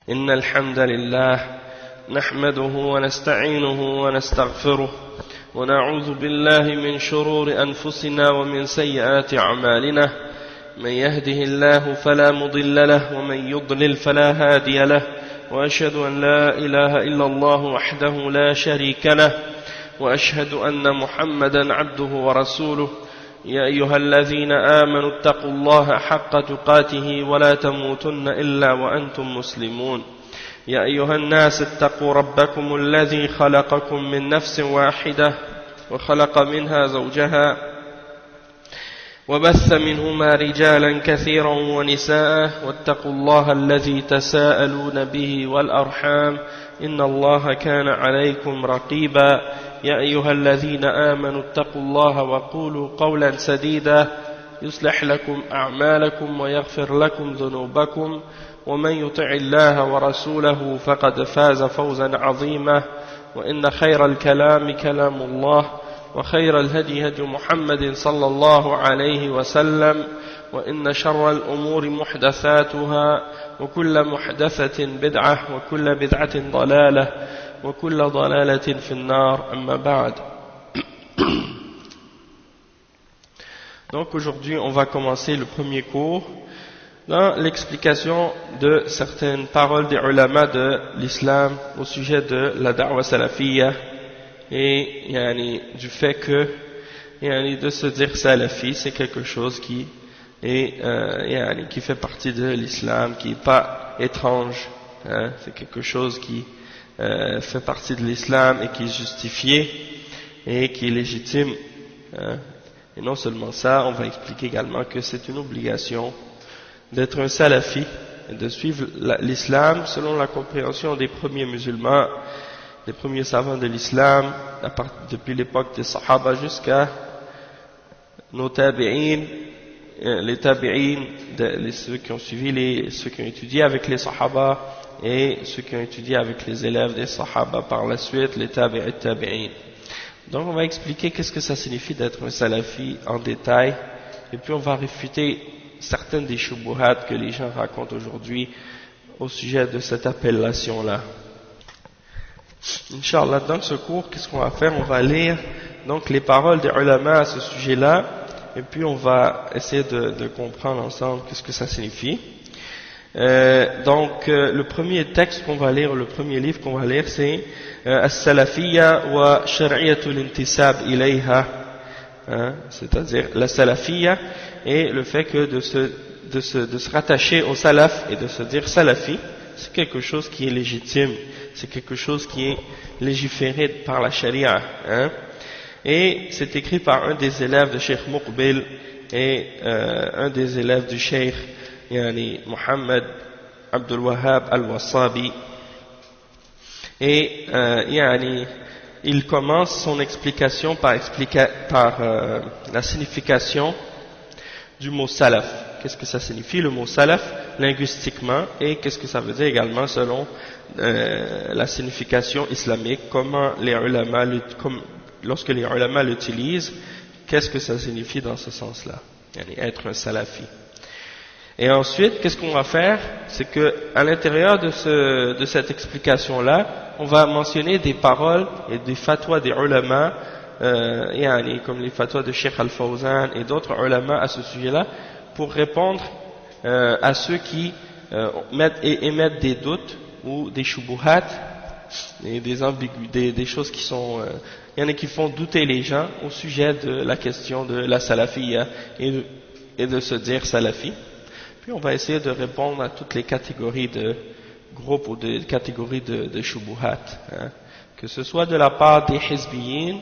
إن الحمد لله نحمده ونستعينه ونستغفره ونعوذ بالله من شرور أنفسنا ومن سيئات أعمالنا من يهده الله فلا مضل له ومن يضلل فلا هادي له وأشهد أن لا إله إلا الله وحده لا شريك له وأشهد أن محمدا عبده ورسوله يا أيها الذين آمنوا اتقوا الله حق تقاته ولا تموتن إلا وأنتم مسلمون يا أيها الناس اتقوا ربكم الذي خلقكم من نفس واحدة وخلق منها زوجها وبث منهما رجالا كثيرا ونساء واتقوا الله الذي تساءلون به والأرحام إن الله كان عليكم رقيبا يا أيها الذين آمنوا اتقوا الله وقولوا قولا سديدا يصلح لكم أعمالكم ويغفر لكم ذنوبكم ومن يطع الله ورسوله فقد فاز فوزا عظيما وإن خير الكلام كلام الله وخير الهدي هدي محمد صلى الله عليه وسلم وإن شر الأمور محدثاتها وكل محدثة بدعة وكل بدعة ضلالة وكل ضلالة في النار أما بعد. Donc aujourd'hui on va commencer le premier cours dans l'explication de certaines paroles des ulama de l'islam au sujet de la da'wa salafiyya et du fait que de se dire salafi c'est quelque chose qui est qui fait partie de l'islam, qui n'est pas étrange, c'est quelque chose qui fait partie de l'islam et qui est justifié et qui est légitime. Et non seulement ça, on va expliquer également que c'est une obligation d'être un salafi et de suivre l'islam selon la compréhension des premiers musulmans, des premiers savants de l'islam, depuis l'époque des Sahaba jusqu'à nos tabi'in, les tabi'in, ceux qui ont suivi, ceux qui ont étudié avec les Sahaba et ceux qui ont étudié avec les élèves des Sahaba par la suite, les tabi'in. Donc on va expliquer qu'est-ce que ça signifie d'être un salafi en détail et puis on va réfuter certaines des shubuhat que les gens racontent aujourd'hui au sujet de cette appellation-là. Inch'Allah, dans ce cours, qu'est-ce qu'on va faire? On va lire donc les paroles des ulama à ce sujet-là et puis on va essayer de comprendre ensemble qu'est-ce que ça signifie. Le premier texte qu'on va lire, le premier livre qu'on va lire, c'est As-Salafiyya wa Shar'iyatul Intisab ilayha, c'est-à-dire la Salafiyya et le fait que de se rattacher au Salaf et de se dire Salafi, c'est quelque chose qui est légitime, c'est quelque chose qui est légiféré par la Sharia, et c'est écrit par un des élèves de Cheikh Muqbil et un des élèves du Cheikh Muhammad Abdul Wahhab al-Wassabi, et il commence son explication par la signification du mot salaf. Qu'est-ce que ça signifie le mot salaf linguistiquement et qu'est-ce que ça veut dire également selon la signification islamique, lorsque les ulama l'utilisent, qu'est-ce que ça signifie dans ce sens-là, être un salafi. Et ensuite, qu'est-ce qu'on va faire? C'est que à l'intérieur de cette explication-là, on va mentionner des paroles et des fatwas des ulama, comme les fatwas de Cheikh Al-Fawzan et d'autres ulama à ce sujet-là, pour répondre à ceux qui émettent des doutes ou des shubuhat et des ambiguïtés, des choses qui sont, il y en a qui font douter les gens au sujet de la question de la salafiyya et de se dire salafi. Puis on va essayer de répondre à toutes les catégories de groupes ou de catégories de shubuhat, que ce soit de la part des hizbiyin,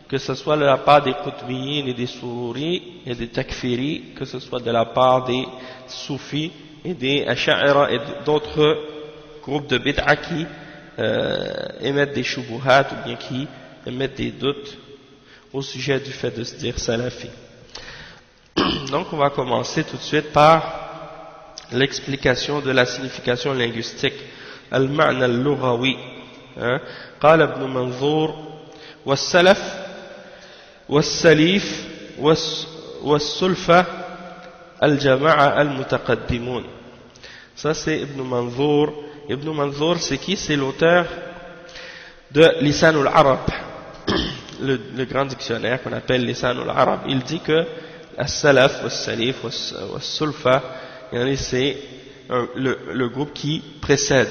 que ce soit de la part des qutbiyin et des sururi et des takfiri, que ce soit de la part des soufis et des asha'ira et d'autres groupes de bid'a qui émettent des shubuhat ou bien qui émettent des doutes au sujet du fait de se dire salafi. Donc on va commencer tout de suite par l'explication de la signification linguistique. Al-ma'na al-lughawi. قال ابن منظور والسلف والسليف والسلفة الجماعة المتقدمون. Ça c'est Ibn Manzour Ibn Manzour, c'est qui? C'est l'auteur de Lisan al-Arab, le grand dictionnaire qu'on appelle Lisan al-Arab. Il dit que As-Salaf, As-Salif, As-Sulfa, c'est le groupe qui précède,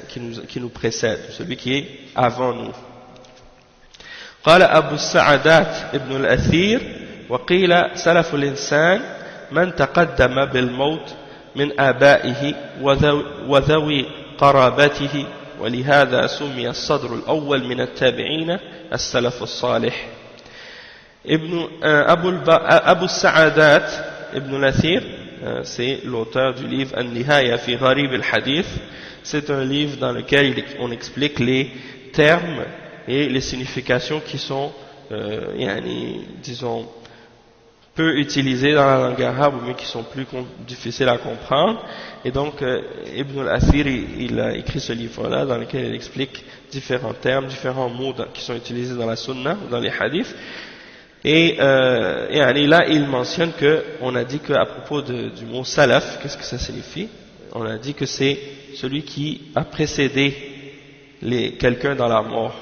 qui nous précède, celui qui est avant nous. قال أبو السعدات ابن الأثير وقيل سلف الإنسان من تقدم بالموت من آبائه وذوي قرابته ولهذا سمي الصدر الأول من التابعين السلف الصالح. Abu Sa'adat Ibn al-Athir, c'est l'auteur du livre An-Nihaya fi Gharib al-Hadith. C'est un livre dans lequel on explique les termes et les significations qui sont, disons, peu utilisés dans la langue arabe, mais qui sont plus difficiles à comprendre. Et donc, Ibn al-Athir, il a écrit ce livre-là dans lequel il explique différents termes, différents mots qui sont utilisés dans la sunna, dans les hadiths. Et là, il mentionne qu'on a dit qu'à propos du mot salaf, qu'est-ce que ça signifie? On a dit que c'est celui qui a précédé quelqu'un dans la mort,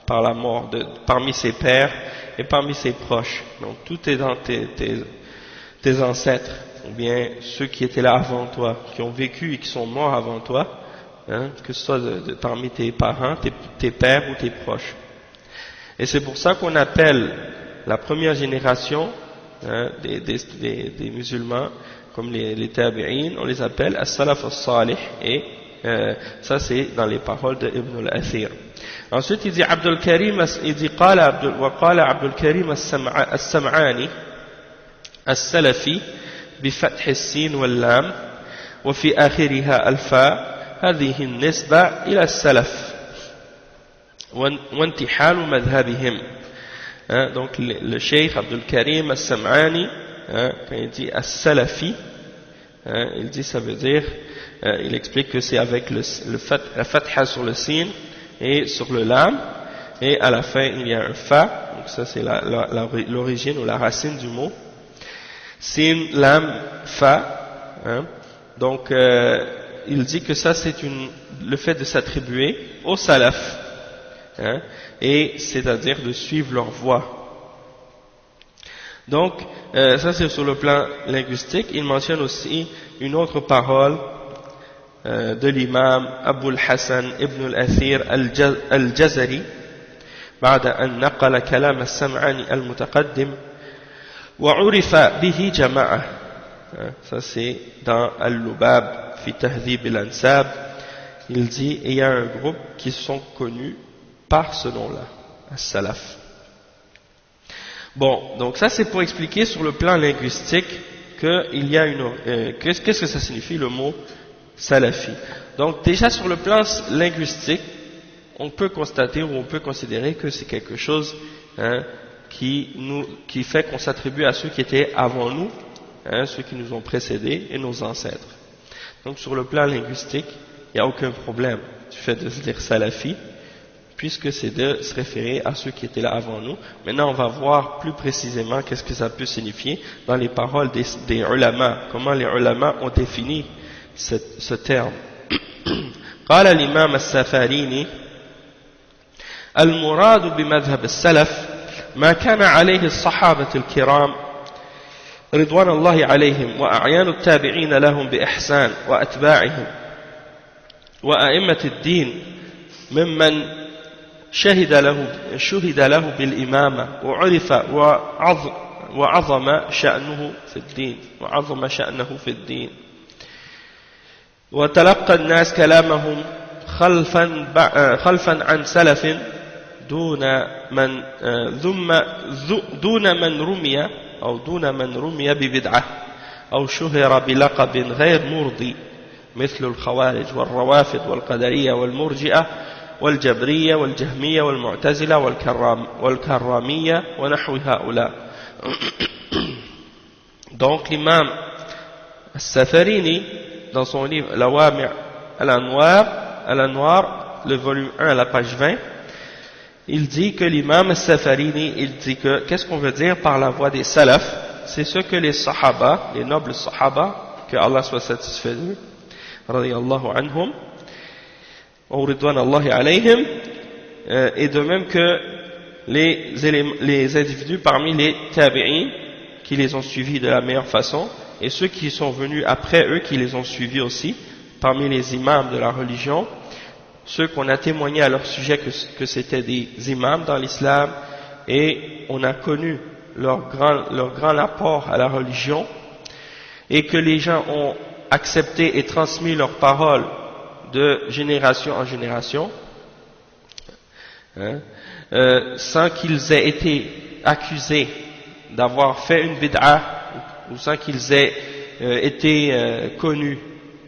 par la mort, parmi ses pères et parmi ses proches. Donc tout est dans tes ancêtres, ou bien ceux qui étaient là avant toi, qui ont vécu et qui sont morts avant toi, que ce soit parmi tes parents, tes pères ou tes proches. Et c'est pour ça qu'on appelle la première génération des musulmans, comme les tabi'in, on les appelle as-salaf as-salih, et ça c'est dans les paroles de Ibn al-Athir. Ensuite il dit Abdul Karim, il dit وقال عبد الكريم السمعاني السلفي بفتح السين واللام وفي آخرها الفاء هذه النسبة إلى السلف وانتحال مذهبهم. Donc le Cheikh Abdul Karim As-Sam'ani, quand il dit As-Salafi, il dit ça veut dire, il explique que c'est avec la fatha sur le sin et sur le lam, et à la fin il y a un fa, donc ça c'est l'origine ou la racine du mot, sin, lam, fa, donc il dit que ça c'est le fait de s'attribuer au salaf, et c'est-à-dire de suivre leur voie. Donc ça c'est sur le plan linguistique. Il mentionne aussi une autre parole de l'imam Abu al-Hasan ibn al-Athir al-Jazari بعد أن نقل كلام السمعاني المتقدم وعرف به جماعة. Ça c'est dans Al-Lubab fi Tahdhib al-Ansab. Il dit il y a un groupe qui sont connus par ce nom-là, as-salaf. Bon, donc ça c'est pour expliquer sur le plan linguistique qu'il y a qu'est-ce que ça signifie le mot salafi. Donc déjà sur le plan linguistique, on peut constater ou on peut considérer que c'est quelque chose qui fait qu'on s'attribue à ceux qui étaient avant nous, ceux qui nous ont précédés et nos ancêtres. Donc sur le plan linguistique, il n'y a aucun problème du fait de se dire salafi, puisque c'est de se référer à ceux qui étaient là avant nous. Maintenant, on va voir plus précisément qu'est-ce que ça peut signifier dans les paroles des ulama, comment les ulama ont défini ce terme. قال الإمام السفاريني المراد بمذهب السلف ما كان عليه الصحابة الكرام رضوان الله عليهم وأعيان التابعين لهم بإحسان وأتباعهم وأئمة الدين ممن شهد له بالإمامة وعرف وعظم شأنه في الدين وتلقى الناس كلامهم خلفا عن سلف دون من رمي ببدعة أو شهر بلقب غير مرضي مثل الخوارج والروافض والقدرية والمرجئة والجبرية والجهمية والمعتزلة والكرامية ونحو هؤلاء. Donc l'imam As-Safarini, dans son livre Lawami' al-Anwar, le volume 1 à la page 20, il dit que l'imam As-Safarini, il dit que qu'est-ce qu'on veut dire par la voie des salafs? C'est ce que les sahaba, les nobles sahaba, que Allah soit satisfait d'eux, radiyallahu anhum, wa ridwanallahi alayhim, et de même que les individus parmi les tabi'in qui les ont suivis de la meilleure façon, et ceux qui sont venus après eux qui les ont suivis aussi, parmi les imams de la religion, ceux qu'on a témoigné à leur sujet que c'était des imams dans l'islam, et on a connu leur grand apport à la religion, et que les gens ont accepté et transmis leurs paroles de génération en génération, sans qu'ils aient été accusés d'avoir fait une bid'a, ou sans qu'ils aient été connus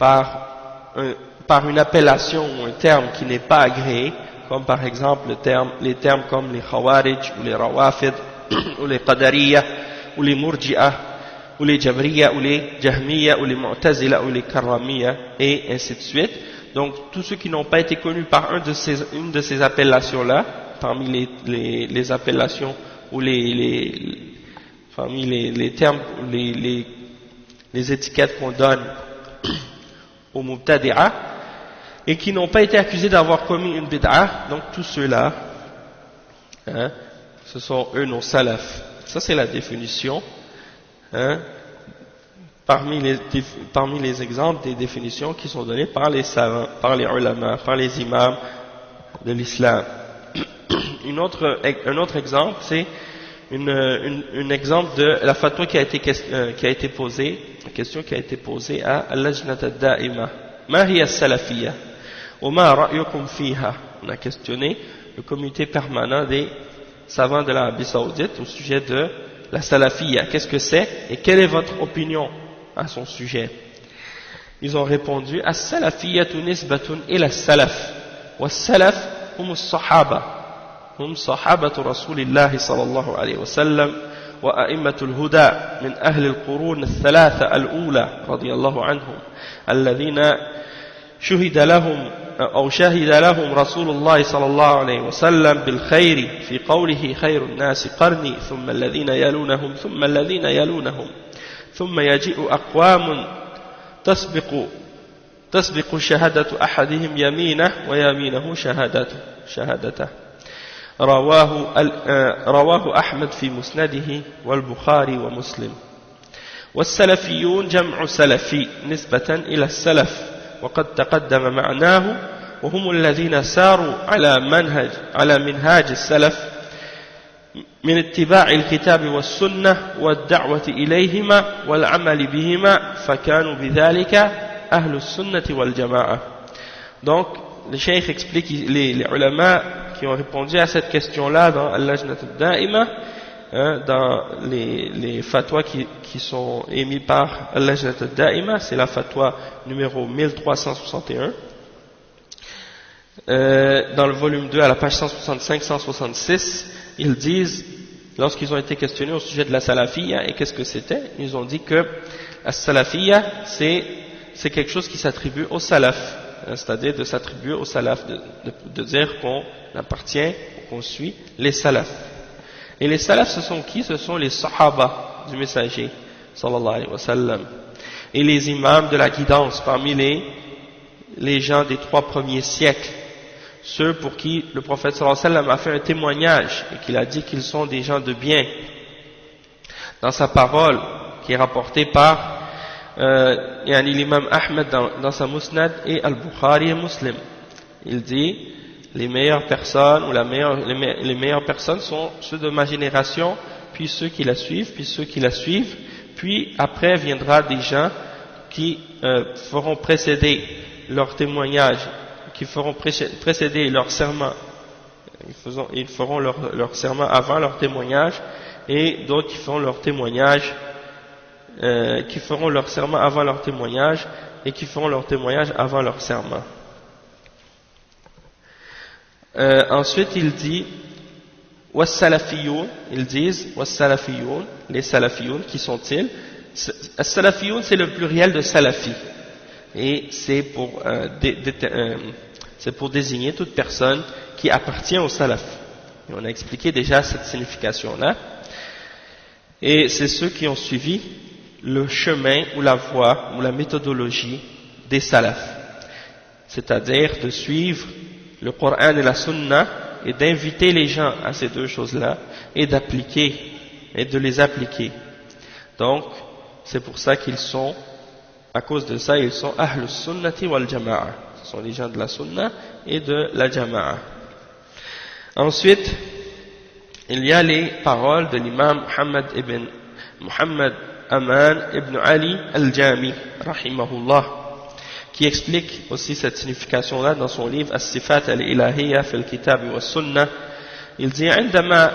par une appellation ou un terme qui n'est pas agréé, comme par exemple les termes comme les Khawarij, ou les Rawafid, ou les Qadariya, ou les Murji'ah, ou les Jabriya, ou les Jahmiya, ou les Mu'tazila, ou les Karramiya, et ainsi de suite. Donc tous ceux qui n'ont pas été connus par une de ces appellations-là, parmi les appellations ou parmi les termes, les étiquettes qu'on donne aux Mubtadi'a, et qui n'ont pas été accusés d'avoir commis une bid'a, donc tous ceux-là, ce sont eux nos salafs. Ça c'est la définition, parmi les exemples des définitions qui sont données par les savants, par les ulama, par les imams de l'islam. Un autre exemple, c'est un exemple de la fatwa qui a été posée, la question qui a été posée à al-Lajnat ad-Da'ima. Ma hiya as-salafiyya wa ma ra'yukum fiha? On a questionné le comité permanent des savants de l'Arabie Saoudite au sujet de la salafiyya. Qu'est-ce que c'est et quelle est votre opinion à son sujet? Ils ont répondu: as-salafiyyatu nisbatun ila as-salaf wa as-salaf hum as-sahaba. هم صحابة رسول الله صلى الله عليه وسلم وأئمة الهدى من أهل القرون الثلاثة الأولى رضي الله عنهم الذين شهد لهم رسول الله صلى الله عليه وسلم بالخير في قوله خير الناس قرني ثم الذين يلونهم ثم الذين يلونهم ثم يجيء أقوام تسبق شهادة أحدهم يمينه ويمينه شهادته. رواه أحمد في مسنده والبخاري ومسلم. والسلفيون جمع سلفي نسبة إلى السلف وقد تقدم معناه وهم الذين ساروا على منهاج السلف من اتباع الكتاب والسنة والدعوة إليهما والعمل بهما فكانوا بذلك أهل السنة والجماعة. Donc le cheikh explique les ulama qui ont répondu à cette question-là dans Al-Lajnat ad-Da'ima, dans les fatwas qui sont émis par Al-Lajnat ad-Da'ima, c'est la fatwa numéro 1361, dans le volume 2 à la page 165-166, ils disent, lorsqu'ils ont été questionnés au sujet de la salafiyya et qu'est-ce que c'était, ils ont dit que la salafiyya c'est quelque chose qui s'attribue au salaf, c'est-à-dire de s'attribuer au salaf, de dire qu'on appartient, qu'on suit les salafs. Et les salafs, ce sont qui? Ce sont les sahaba du messager, sallallahu alayhi wa sallam, et les imams de la guidance parmi les gens des 3 premiers siècles, ceux pour qui le prophète sallallahu alayhi wa sallam a fait un témoignage et qu'il a dit qu'ils sont des gens de bien. Dans sa parole qui est rapportée par l'imam Ahmed dans sa Musnad et Al-Bukhari et Muslim, il dit: les meilleures personnes ou les meilleures personnes sont ceux de ma génération, puis ceux qui la suivent, puis ceux qui la suivent, puis après viendra des gens qui feront précéder leur témoignage, qui feront précéder leur serment, ils feront leur serment avant leur témoignage, et d'autres qui feront leur témoignage qui feront leur serment avant leur témoignage et qui feront leur témoignage avant leur serment. Ensuite il dit was-salafiyoun, ils disent was-salafiyoun, les salafiyoun, qui sont-ils? As-salafiyoun c'est le pluriel de salafi et c'est pour désigner toute personne qui appartient au salaf, et on a expliqué déjà cette signification là, et c'est ceux qui ont suivi le chemin ou la voie ou la méthodologie des salafs. c'est-à-dire de suivre le Coran et la Sunna et d'inviter les gens à ces deux choses-là et d'appliquer et de les appliquer. Donc c'est pour ça qu'ils sont, à cause de ça, ils sont Ahlus Sunnati wal Jama'a. Ce sont les gens de la Sunna et de la Jama'a. Ensuite, il y a les paroles de l'imam Muhammad Aman ibn Ali al-Jami, rahimahullah, qui explique aussi cette signification-là dans son livre As-Sifat al-Ilahiyya fil Kitab wa Sunnah. Il dit عندما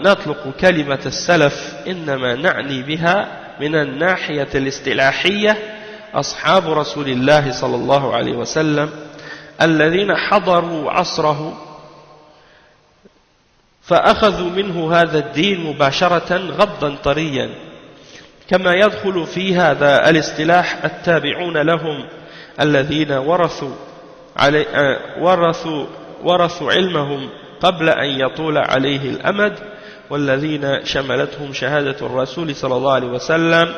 نطلق كلمة السلف إنما نعني بها من الناحية الاصطلاحية أصحاب رسول الله صلى الله عليه وسلم الذين حضروا عصره فأخذوا منه هذا الدين مباشرة غضا طريا، كما يدخل في هذا الاصطلاح التابعون لهم الذين ورثوا علمهم قبل أن يطول عليه الأمد، والذين شملتهم شهادة الرسول صلى الله عليه وسلم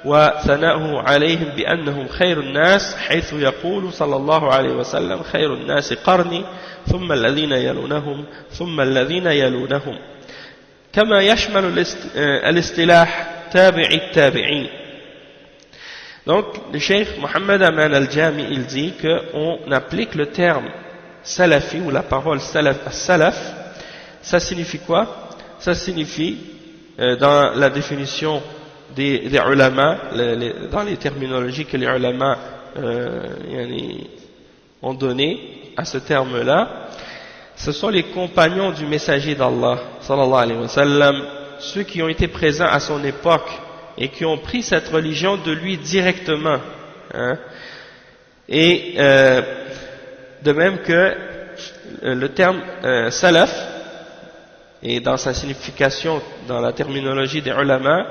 وثناؤه عليهم بأنهم خير الناس، حيث يقول صلى الله عليه وسلم خير الناس قرني ثم الذين يلونهم ثم الذين يلونهم، كما يشمل الاصطلاح تابع التابعين. Donc le cheikh Mohammed Aman al-Jami, il dit qu'on applique le terme salafi ou la parole salaf. Ça signifie quoi? Ça signifie dans la définition des ulama, dans les terminologies que les ulama ont donné à ce terme-là, ce sont les compagnons du messager d'Allah sallallahu alayhi wa sallam, ceux qui ont été présents à son époque et qui ont pris cette religion de lui directement, hein. Et de même que le terme salaf, et dans sa signification dans la terminologie des ulama,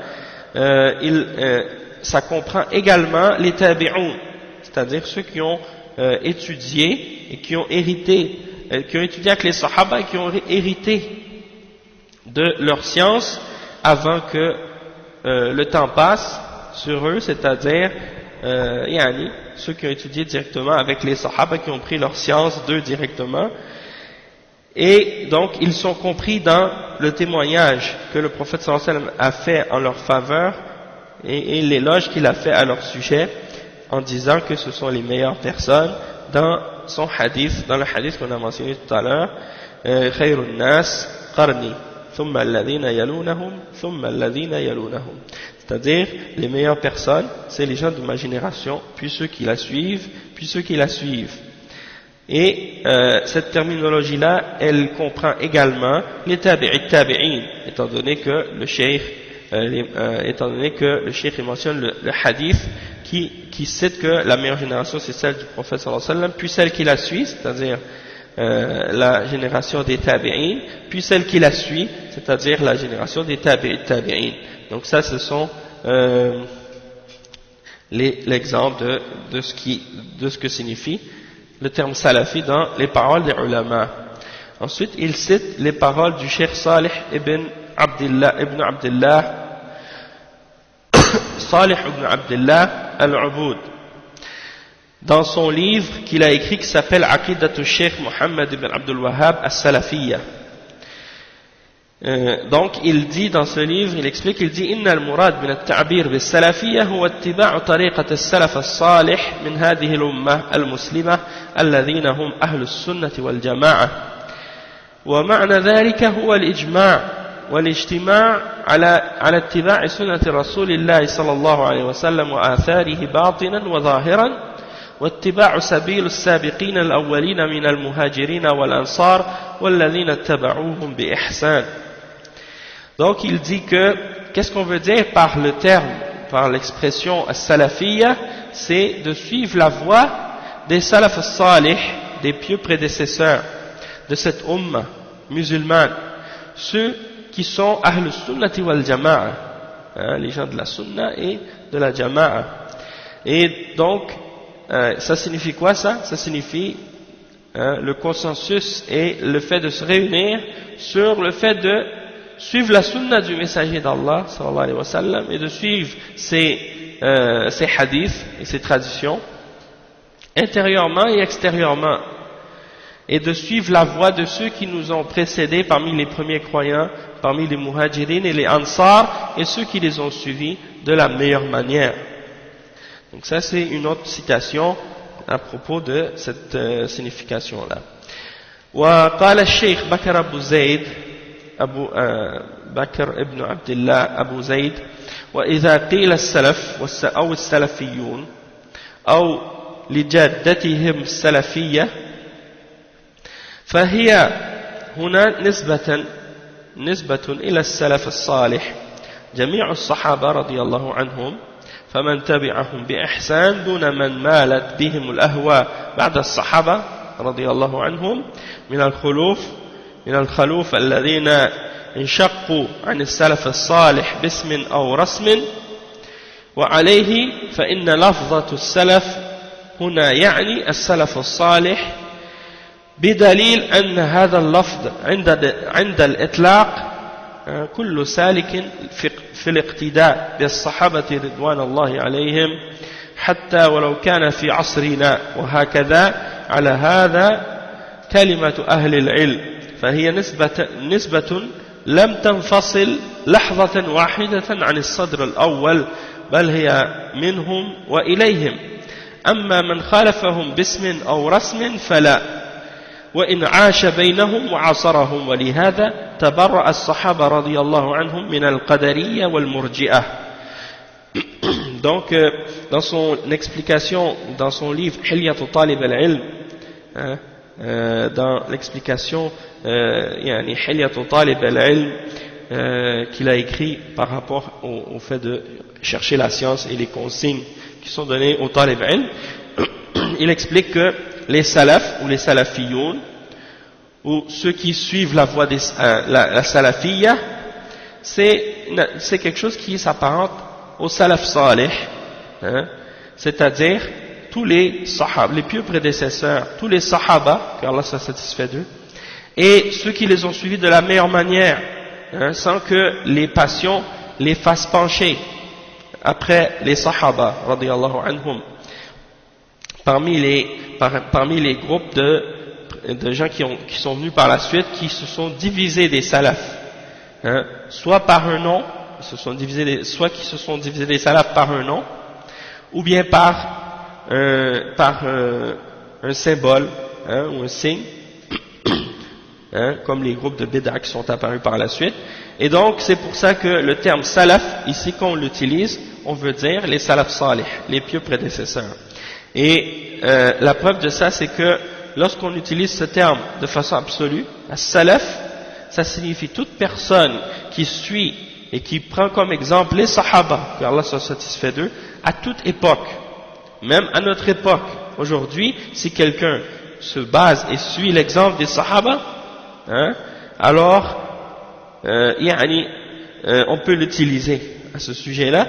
ça comprend également les tabi'un, c'est-à-dire ceux qui ont étudié et qui ont hérité, qui ont étudié avec les sahaba et qui ont hérité de leur science avant que le temps passe sur eux, c'est-à-dire ceux qui ont étudié directement avec les sahaba, qui ont pris leur science d'eux directement. Et donc ils sont compris dans le témoignage que le prophète sallallahu alayhi wa sallam a fait en leur faveur et l'éloge qu'il a fait à leur sujet, en disant que ce sont les meilleures personnes dans son hadith, dans le hadith qu'on a mentionné tout à l'heure, khayrun nas qarni thumma alladhina yalunahum thumma alladhina yalunahum, c'est-à-dire les meilleures personnes c'est les gens de ma génération, puis ceux qui la suivent, puis ceux qui la suivent. Et cette terminologie-là, elle comprend également les tabi'in, étant donné que le cheikh mentionne le hadith qui cite que la meilleure génération c'est celle du prophète sallallahu alayhi wa sallam, puis celle qui la suit, c'est-à-dire la génération des tabi'in, puis celle qui la suit, c'est-à-dire la génération des tabi'in. Donc ça, ce sont l'exemple de ce que signifie le terme salafi dans les paroles des ulama. Ensuite, il cite les paroles du cheikh Salih ibn Abdullah al-Ubud dans son livre qu'il a écrit qui s'appelle Aqidatu Cheikh Mohammed ibn Abdul Wahhab as-Salafiyya. Donc il dit dans ce livre, il explique, il dit إن المراد من التعبير بالسلفية هو اتباع طريقة السلف الصالح من هذه الأمة المسلمة الذين هم أهل السنة والجماعة، ومعنى ذلك هو الإجماع والاجتماع على اتباع سنة رسول الله صلى الله عليه وسلم وآثاره باطنا وظاهرا، واتباع سبيل السابقين الأولين من المهاجرين والأنصار والذين اتبعوهم بإحسان. Donc il dit que, qu'est-ce qu'on veut dire par le terme, par l'expression as-salafiyya, c'est de suivre la voie des salaf as-salih, des pieux prédécesseurs de cette umma musulmane, ceux qui sont ahlus sunnati wal jama'a, les gens de la sunna et de la jama'a. Et donc ça signifie quoi ça? Ça signifie le consensus et le fait de se réunir sur le fait de suivre la sunna du messager d'Allah sallallahu alayhi wa sallam et de suivre ses hadiths et ses traditions intérieurement et extérieurement, et de suivre la voie de ceux qui nous ont précédés parmi les premiers croyants, parmi les muhajirin et les ansar, et ceux qui les ont suivis de la meilleure manière. Donc ça c'est une autre citation à propos de cette signification-là. وقال الشيخ بكر أبو زيد بكر ابن عبد الله أبو زيد وإذا قيل السلف أو السلفيون أو لجادتهم السلفية فهي هنا نسبة إلى السلف الصالح جميع الصحابة رضي الله عنهم فمن تبعهم بإحسان دون من مالت بهم الأهواء بعد الصحابة رضي الله عنهم من الخلوف الذين انشقوا عن السلف الصالح باسم أو رسم وعليه فإن لفظة السلف هنا يعني السلف الصالح بدليل أن هذا اللفظ عند الإطلاق كل سالك في الاقتداء بالصحابة رضوان الله عليهم حتى ولو كان في عصرنا وهكذا على هذا كلمة أهل العلم فهي نسبة لم تنفصل لحظة واحدة عن الصدر الأول بل هي منهم وإليهم أما من خالفهم باسم أو رسم فلا وإن عاش بينهم وعاصرهم ولهذا تبرأ الصحابة رضي الله عنهم من القدرية والمرجئة. Donc dans son explication dans son livre Hilyatu Talib al-Ilm dans l'explication يعني Hilyatu Talib al-Ilm qu'il a écrit par rapport au fait de chercher la science et les consignes qui sont données au Talib al-Ilm, il explique que les salafs ou les salafiyoun ou ceux qui suivent la voie la salafiyya c'est quelque chose qui s'apparente au salaf salih, c'est-à-dire tous les sahaba, les pieux prédécesseurs, tous les sahaba, que Allah soit satisfait d'eux, et ceux qui les ont suivis de la meilleure manière, sans que les passions les fassent pencher après les sahaba, radiyallahu anhum, parmi les groupes de gens qui sont venus par la suite, qui se sont divisés des salafs, soit par un nom, soit qui se sont divisés des salafs par un nom, ou bien par un symbole, ou un signe, comme les groupes de bid'a qui sont apparus par la suite. Et donc c'est pour ça que le terme salaf, ici quand on l'utilise, on veut dire les salaf salih, les pieux prédécesseurs. Et la preuve de ça, c'est que lorsqu'on utilise ce terme de façon absolue, salaf, ça signifie toute personne qui suit et qui prend comme exemple les sahaba, que Allah soit satisfait d'eux, à toute époque, même à notre époque. Aujourd'hui, si quelqu'un se base et suit l'exemple des sahaba, alors on peut l'utiliser à ce sujet-là.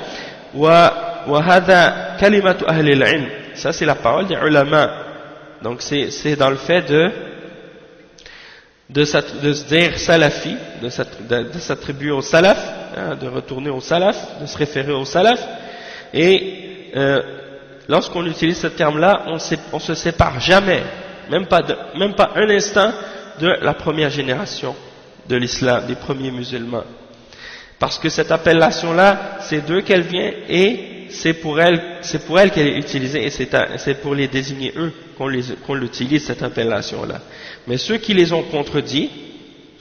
وهذا كلمة أهل العلم, ça c'est la parole des ulama. Donc c'est dans le fait de se dire salafi, de s'attribuer au salaf, de retourner au salaf, de se référer au salaf. Et lorsqu'on utilise ce terme-là, on se sépare jamais, même pas un instant, de la première génération de l'islam, des premiers musulmans. Parce que cette appellation-là, c'est d'eux qu'elle vient et c'est pour elle qu'elle est utilisée, et c'est pour les désigner eux qu'on l'utilise, cette appellation-là. Mais ceux qui les ont contredits,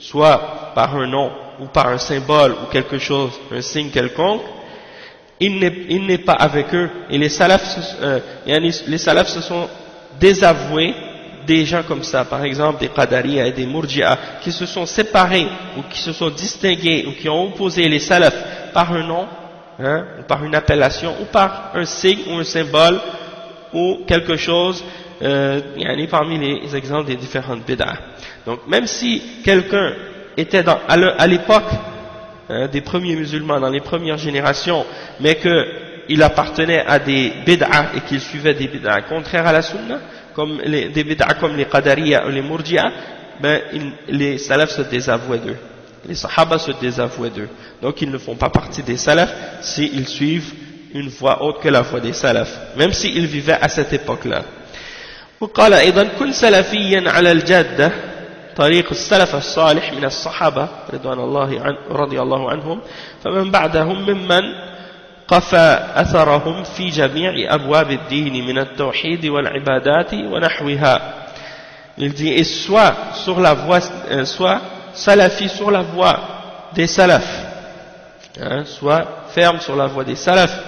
soit par un nom ou par un symbole ou quelque chose, un signe quelconque, il n'est pas avec eux. Et les salafs se sont désavoués des gens comme ça, par exemple des Qadariya et des Murji'a, qui se sont séparés ou qui se sont distingués ou qui ont opposé les salafs par un nom, ou par une appellation, ou par un signe ou un symbole ou quelque chose, parmi les exemples des différentes bid'ah. Donc même si quelqu'un était à l'époque des premiers musulmans, dans les premières générations, mais qu'il appartenait à des bid'ah et qu'il suivait des bid'ah contraires à la sunna, comme des bid'ah comme les Qadariya ou les Murji'a, les salafs se désavouaient d'eux. Les sahaba se désavouaient d'eux. Donc ils ne font pas partie des salafs s'ils suivent une voie autre que la voie des salafs, même s'ils vivaient à cette époque-là. وقال أيضا كن سلفيا على الجادة طريق السلف الصالح من الصحابة رضي الله عنهم فمن بعدهم ممن قفى أثرهم في جميع أبواب الدين من التوحيد والعبادات ونحوها. Il dit et soit sur la voie, soit salafi sur la voie des salafs, soit ferme sur la voie des salafs,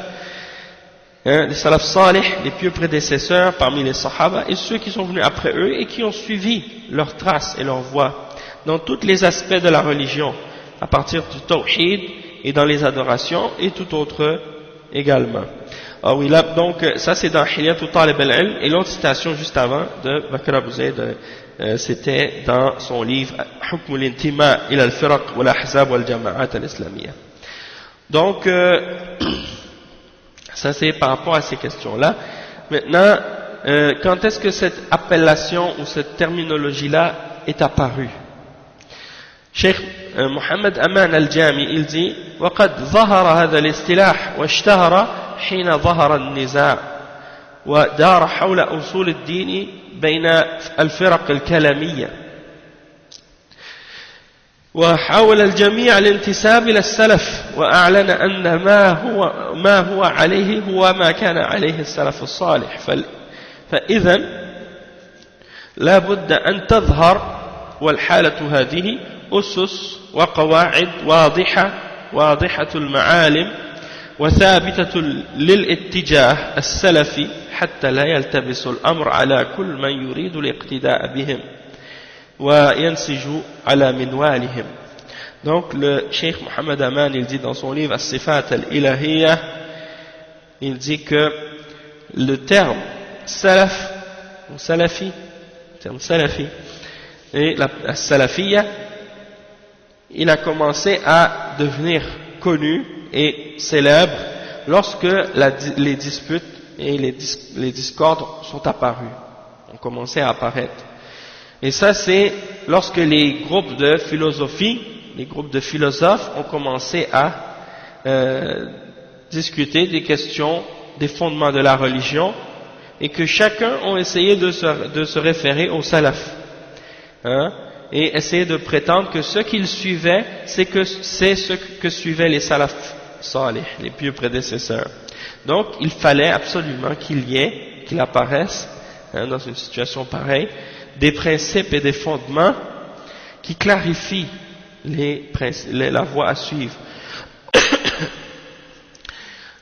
les salafs salih, les pieux prédécesseurs parmi les sahaba et ceux qui sont venus après eux et qui ont suivi leurs traces et leurs voies dans tous les aspects de la religion, à partir du tawhid et dans les adorations et tout autre également. Alors oui, là, donc ça c'est dans Hilyatu Talib al-Ilm, et l'autre citation juste avant de Bakr Abu Zayd, c'était dans son livre Hukm al-Intima ila al-Firaq wal Ahzab wal Jama'at al-Islamiyya. Donc ça c'est par rapport à ces questions-là. Maintenant, quand est-ce que cette appellation ou cette terminologie-là est apparue? Cheikh Mohammed Aman al-Jami, il dit وقد ظهر هذا الاصطلاح واشتهر حين ظهر النزاع ودار حول أصول الدين بين الفرق الكلامية وحاول الجميع الانتساب إلى السلف وأعلن أن ما هو عليه هو ما كان عليه السلف الصالح فإذا لا بد أن تظهر والحالة هذه أسس وقواعد واضحة المعالم وثابتة للاتجاه السلفي حتى لا يلتبس الأمر على كل من يريد الاقتداء بهم وينسج على منوالهم. Donc le Cheikh Mohammed Aman, il dit dans son livre As-Sifat al-Ilahiyya, il dit que le terme salaf ou salafi, le terme salafi et la salafiyya, il a commencé à devenir connu et célèbre lorsque les disputes et les discordes sont apparus, ont commencé à apparaître. Et ça c'est lorsque les groupes de philosophie, les groupes de philosophes ont commencé à discuter des questions, des fondements de la religion, et que chacun a essayé de se référer au salaf, et essayer de prétendre que ce qu'ils suivaient, c'est ce que suivaient les salaf salih, les pieux prédécesseurs. Donc il fallait absolument qu'il apparaisse dans une situation pareille des principes et des fondements qui clarifient la voie à suivre.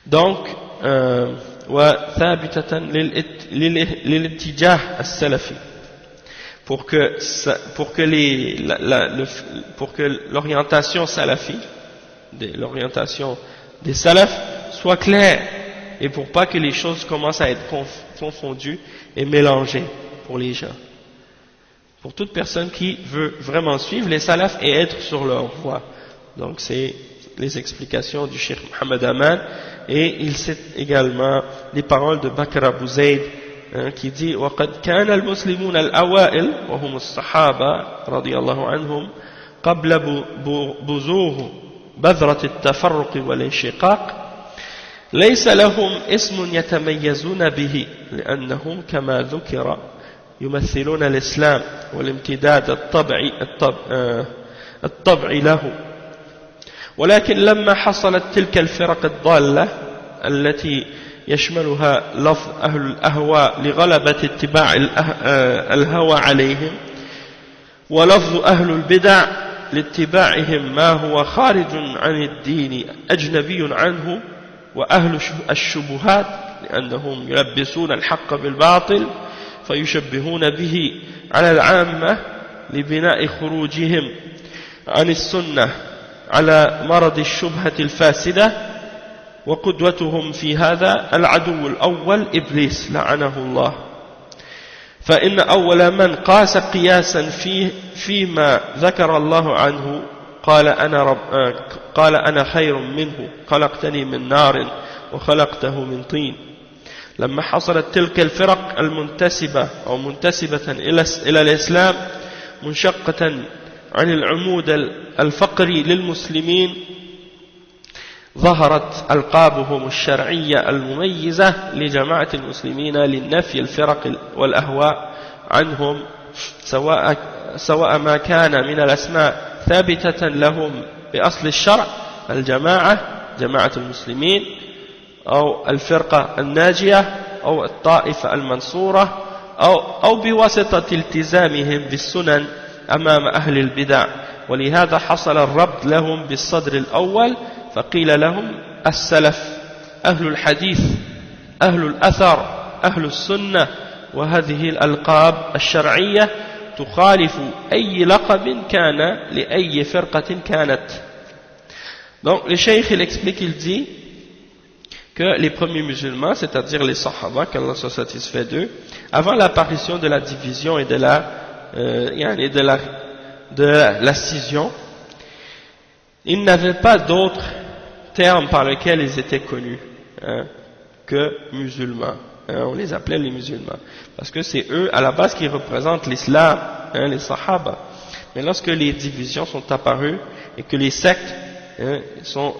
Donc pour que l'orientation salafi, l'orientation des salafs soit claire, et pour pas que les choses commencent à être confondues et mélangées pour les gens. Pour toute personne qui veut vraiment suivre les salafs et être sur leur voie. Donc c'est les explications du Cheikh Mohammed Aman, et il cite également les paroles de Bakr Abu Zayd, qui dit وَقَدْ كَانَ الْمُسْلِمُونَ الْأَوَائِلِ وَهُمُ الصَّحَابَةِ رضي الله عنهم قبل بزوغ بذرة التفرق والانشقاق ليس لهم اسم يتميزون به لأنهم كما ذكر يمثلون الإسلام والامتداد الطبعي له، ولكن لما حصلت تلك الفرق الضالة التي يشملها لفظ أهل الأهواء لغلبة اتباع الهوى عليهم، ولفظ أهل البدع لاتباعهم ما هو خارج عن الدين أجنبي عنه، وأهل الشبهات لأنهم يلبسون الحق بالباطل فيشبهون به على العامة لبناء خروجهم عن السنة على مرض الشبهة الفاسدة، وقدوتهم في هذا العدو الأول إبليس لعنه الله. فإن أول من قاس قياسا فيما ذكر الله عنه قال أنا خير منه خلقتني من نار وخلقته من طين. لما حصلت تلك الفرق المنتسبة أو منتسبة إلى الإسلام منشقة عن العمود الفقري للمسلمين ظهرت ألقابهم الشرعية المميزة لجماعة المسلمين للنفي الفرق والأهواء عنهم سواء ما كان من الأسماء ثابتة لهم بأصل الشرع الجماعة جماعة المسلمين أو الفرقة الناجية أو الطائفة المنصورة أو بواسطة التزامهم بالسنن أمام أهل البدع ولهذا حصل الربط لهم بالصدر الأول فقيل لهم السلف أهل الحديث أهل الأثر أهل السنة وهذه الألقاب الشرعية تخالف أي لقب كان لأي فرقة كانت. Donc le cheikh il explique, il dit que les premiers musulmans, c'est-à-dire les sahaba, qu'Allah soit satisfait d'eux, avant l'apparition de la division et de la scission, ils n'avaient pas d'autres termes par lesquels ils étaient connus que musulmans. On les appelait les musulmans. Parce que c'est eux, à la base, qui représentent l'islam, les sahaba. Mais lorsque les divisions sont apparues et que les sectes,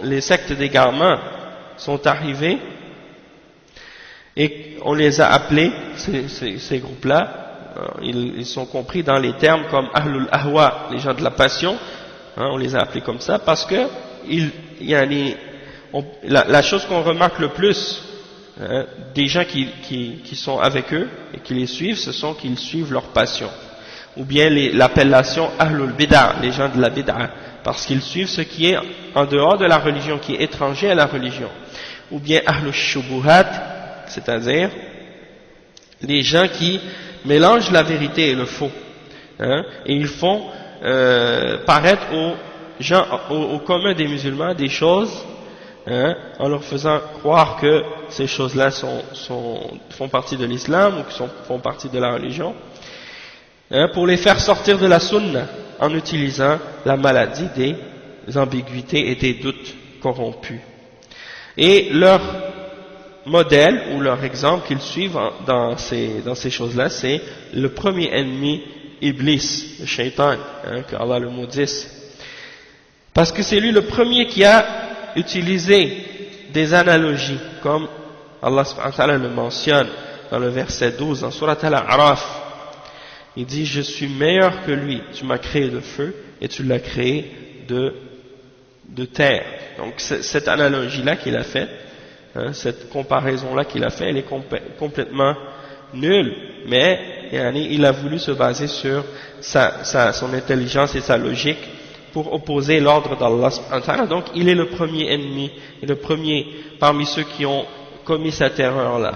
les sectes d'égarement sont arrivées, et on les a appelés, ces groupes-là, ils sont compris dans les termes comme Ahlul Ahwa, les gens de la passion, on les a appelés comme ça, parce que la chose qu'on remarque le plus des gens qui sont avec eux et qui les suivent, ce sont qu'ils suivent leur passion. Ou bien l'appellation Ahlul Bid'a, les gens de la Bid'a, parce qu'ils suivent ce qui est en dehors de la religion, qui est étranger à la religion. Ou bien Ahlul Shubuhat, c'est-à-dire les gens qui mélangent la vérité et le faux, et ils font paraître aux gens, au commun des musulmans, des choses, en leur faisant croire que ces choses-là font partie de l'islam ou qui font partie de la religion, pour les faire sortir de la sunna en utilisant la maladie des ambiguïtés et des doutes corrompus. Et leur modèle ou leur exemple qu'ils suivent dans ces choses-là, c'est le premier ennemi, Iblis, le shaitan, que Allah le maudisse. Parce que c'est lui le premier qui a utilisé des analogies, comme Allah subhanahu wa ta'ala le mentionne dans le verset 12, dans Surat Al-A'raf. Il dit, je suis meilleur que lui, tu m'as créé de feu et tu l'as créé de terre. Donc cette analogie-là qu'il a faite, cette comparaison-là qu'il a faite, elle est complètement nulle, mais il a voulu se baser sur son intelligence et sa logique pour opposer l'ordre d'Allah. Donc il est le premier ennemi, et le premier parmi ceux qui ont commis cette erreur-là.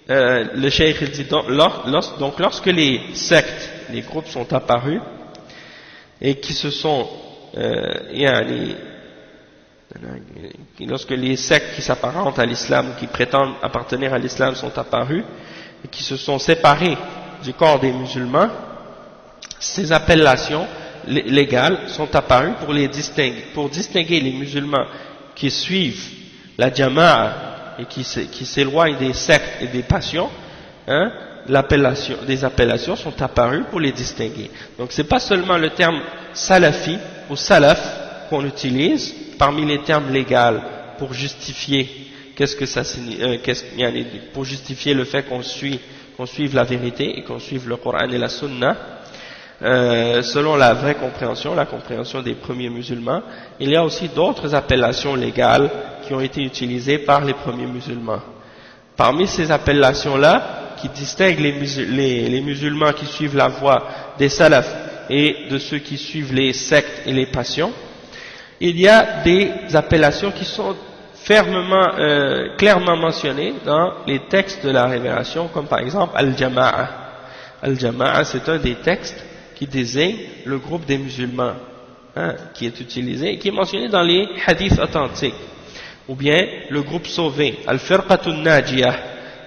Le cheikh il dit donc lorsque les sectes, les groupes sont apparus et qui se sont lorsque les sectes qui s'apparentent à l'islam ou qui prétendent appartenir à l'islam sont apparus et qui se sont séparés du corps des musulmans, ces appellations légales sont apparues pour distinguer les musulmans qui suivent la jama'a et qui s'éloignent des sectes et des passions. Des appellations sont apparues pour les distinguer. Donc c'est pas seulement le terme salafi ou salaf qu'on utilise parmi les termes légaux pour justifier pour justifier le fait qu'on suive la vérité et qu'on suive le Coran et la Sunna. Selon la vraie compréhension, la compréhension des premiers musulmans, il y a aussi d'autres appellations légales qui ont été utilisées par les premiers musulmans. Parmi ces appellations-là, qui distinguent les musulmans qui suivent la voie des salafs et de ceux qui suivent les sectes et les passions, il y a des appellations qui sont clairement mentionnées dans les textes de la révélation, comme par exemple Al-Jama'a. Al-Jama'a, c'est un des textes qui désigne le groupe des musulmans, qui est utilisé et qui est mentionné dans les hadiths authentiques. Ou bien le groupe sauvé, Al-Firqatun Najiyah,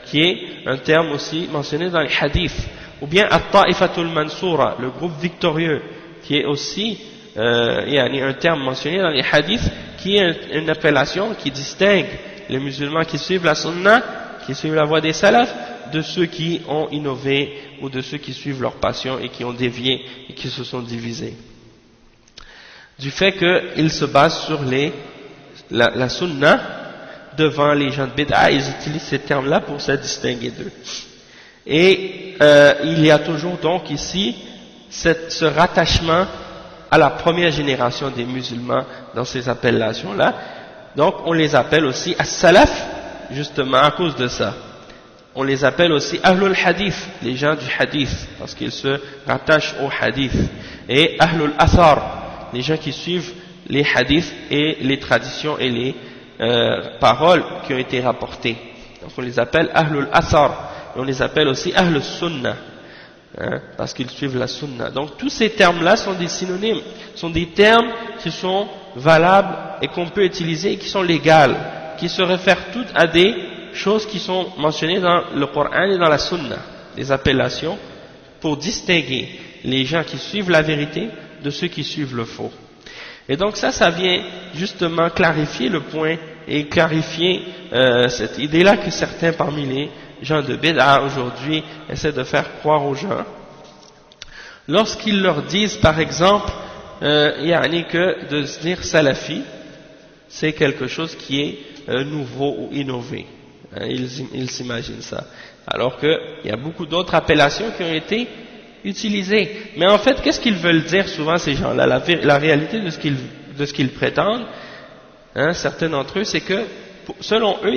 qui est un terme aussi mentionné dans les hadiths. Ou bien At-Ta'ifatul Mansura, le groupe victorieux, qui est aussi un terme mentionné dans les hadiths, qui est une appellation qui distingue les musulmans qui suivent la sunna, qui suivent la voie des salafs, de ceux qui ont innové ou de ceux qui suivent leur passion et qui ont dévié et qui se sont divisés. du fait qu'ils se basent sur la sunna devant les gens de bid'a. Ils utilisent ces termes-là pour se distinguer d'eux. Et il y a toujours donc ici ce rattachement à la première génération des musulmans dans ces appellations-là. Donc on les appelle aussi as-salaf, justement à cause de ça. On les appelle aussi ahlul hadith, les gens du hadith, parce qu'ils se rattachent au hadith. Et ahlul athar, les gens qui suivent les hadiths et les traditions et les paroles qui ont été rapportées. Donc on les appelle ahlul athar, et on les appelle aussi ahlul sunnah, parce qu'ils suivent la sunna. Donc tous ces termes-là sont des synonymes, sont des termes qui sont valables et qu'on peut utiliser et qui sont légales, qui se réfèrent toutes à des choses qui sont mentionnées dans le Coran et dans la sunna, des appellations pour distinguer les gens qui suivent la vérité de ceux qui suivent le faux. Et donc ça vient justement clarifier le point et clarifier cette idée-là que certains parmi les gens de bid'a aujourd'hui essaient de faire croire aux gens. Lorsqu'ils leur disent par exemple que de se dire salafi, c'est quelque chose qui est nouveau ou innové. Ils s'imaginent ça. Alors qu'il y a beaucoup d'autres appellations qui ont été utilisées. Mais en fait, qu'est-ce qu'ils veulent dire souvent ces gens-là? La réalité de ce qu'ils prétendent, certains d'entre eux, c'est que selon eux,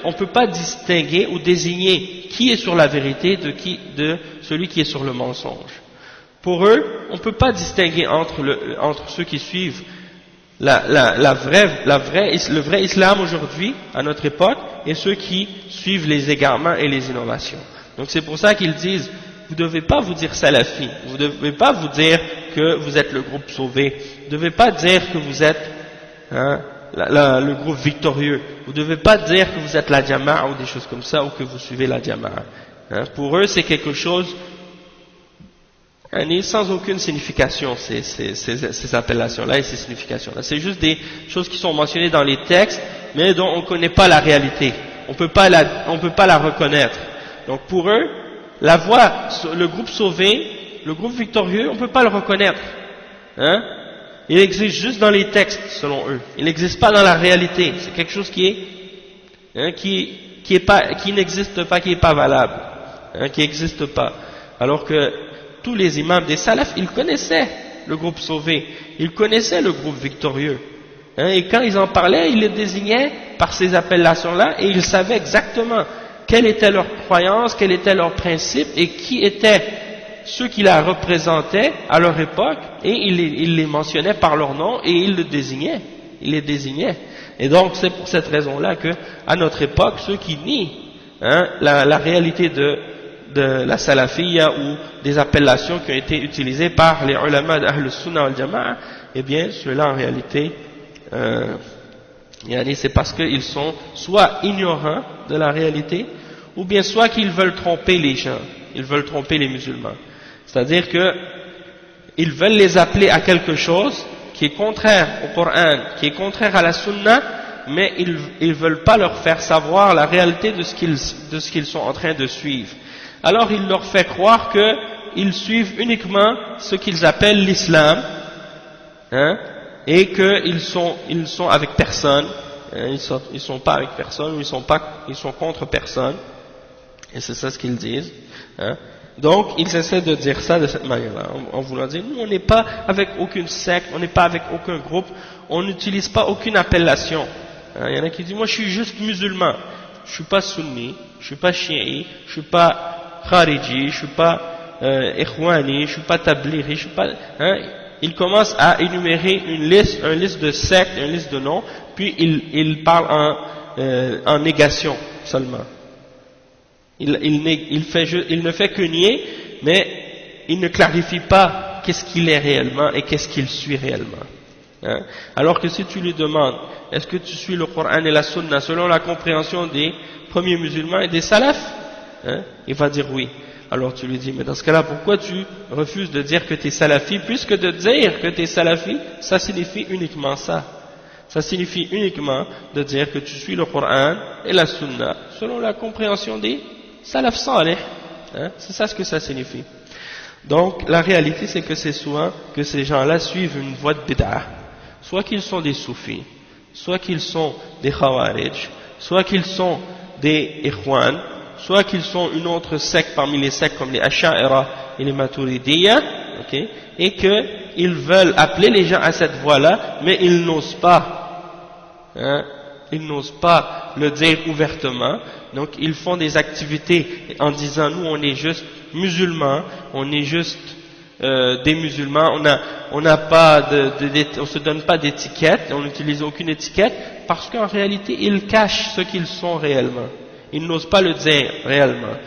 on ne peut pas distinguer ou désigner qui est sur la vérité de celui qui est sur le mensonge. Pour eux, on ne peut pas distinguer entre ceux qui suivent le vrai islam aujourd'hui, à notre époque, et ceux qui suivent les égarements et les innovations. Donc c'est pour ça qu'ils disent, vous ne devez pas vous dire salafi, vous ne devez pas vous dire que vous êtes le groupe sauvé, vous ne devez pas dire que vous êtes le groupe victorieux, vous ne devez pas dire que vous êtes la jama'a ou des choses comme ça, ou que vous suivez la jama'a. Pour eux, c'est quelque chose sans aucune signification, ces appellations-là et ces significations-là. C'est juste des choses qui sont mentionnées dans les textes, mais dont on ne connaît pas la réalité. On peut pas la reconnaître. Donc pour eux, la voie, le groupe sauvé, le groupe victorieux, on ne peut pas le reconnaître. Il existe juste dans les textes, selon eux. Il n'existe pas dans la réalité. C'est quelque chose qui n'existe pas, qui n'est pas valable, qui n'existe pas. Alors que tous les imams des salafs, ils connaissaient le groupe sauvé, ils connaissaient le groupe victorieux. Et quand ils en parlaient, ils les désignaient par ces appellations-là et ils savaient exactement quelle était leur croyance, quel était leur principe et qui étaient ceux qui la représentaient à leur époque, et ils les mentionnaient par leur nom et ils les désignaient. Et donc c'est pour cette raison-là que à notre époque, ceux qui nient la réalité de la salafiyya ou des appellations qui ont été utilisées par les ulama d'Ahl Sunnah wal Jama'a, eh bien ceux-là en réalité c'est parce qu'ils sont soit ignorants de la réalité, ou bien soit qu'ils veulent tromper les gens, ils veulent tromper les musulmans. C'est-à-dire qu'ils veulent les appeler à quelque chose qui est contraire au Coran, qui est contraire à la Sunna, mais ils ne veulent pas leur faire savoir la réalité de ce qu'ils sont en train de suivre. Alors il leur fait croire qu'ils suivent uniquement ce qu'ils appellent l'islam, et qu'ils sont avec personne, ils sont pas avec personne, ou ils sont contre personne, et c'est ça ce qu'ils disent. Donc ils essaient de dire ça de cette manière-là, en voulant dire, nous on n'est pas avec aucune secte, on n'est pas avec aucun groupe, on n'utilise pas aucune appellation. Il y en a qui disent, moi je suis juste musulman, je suis pas sunni, je suis pas chiite, je suis pas khariji, je suis pas ikhwani, je suis pas tablighi, je suis pas... Il commence à énumérer une liste de sectes, une liste de noms, puis il parle en négation seulement. Il ne fait que nier, mais il ne clarifie pas qu'est-ce qu'il est réellement et qu'est-ce qu'il suit réellement. Alors que si tu lui demandes, est-ce que tu suis le Coran et la Sunna selon la compréhension des premiers musulmans et des salafs, il va dire oui. Alors tu lui dis, mais dans ce cas-là, pourquoi tu refuses de dire que tu es salafi, puisque de dire que tu es salafi, ça signifie uniquement ça. Ça signifie uniquement de dire que tu suis le Coran et la Sunna selon la compréhension des salaf salih. Hein? C'est ça ce que ça signifie. Donc la réalité c'est que c'est souvent que ces gens-là suivent une voie de bid'ah. Soit qu'ils sont des soufis, soit qu'ils sont des khawarij, soit qu'ils sont des ikhwan, soit qu'ils sont une autre secte parmi les sectes comme les asha'ira et les maturidiyya, okay, et qu'ils veulent appeler les gens à cette voie-là, mais ils n'osent pas. Hein? Ils n'osent pas le dire ouvertement, donc ils font des activités en disant nous on est juste musulmans, on est juste des musulmans, on se donne pas d'étiquette, on n'utilise aucune étiquette, parce qu'en réalité ils cachent ce qu'ils sont réellement, ils n'osent pas le dire réellement,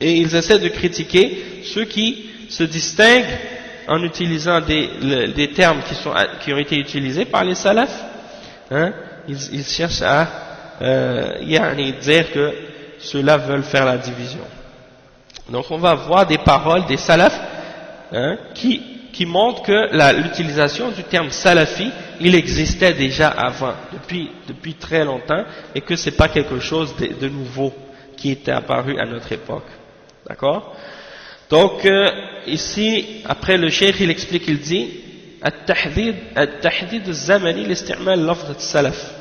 et ils essaient de critiquer ceux qui se distinguent en utilisant des termes qui ont été utilisés par les salafs, hein? Ils cherchent à dire que ceux-là veulent faire la division. Donc on va voir des paroles des salafs, hein, qui montrent que l'utilisation du terme salafi, il existait déjà avant, depuis très longtemps, et que c'est pas quelque chose de nouveau qui était apparu à notre époque. D'accord? Donc ici, après le cheikh il explique, il dit التحديد الزمني لاستعمال لفظة السلف.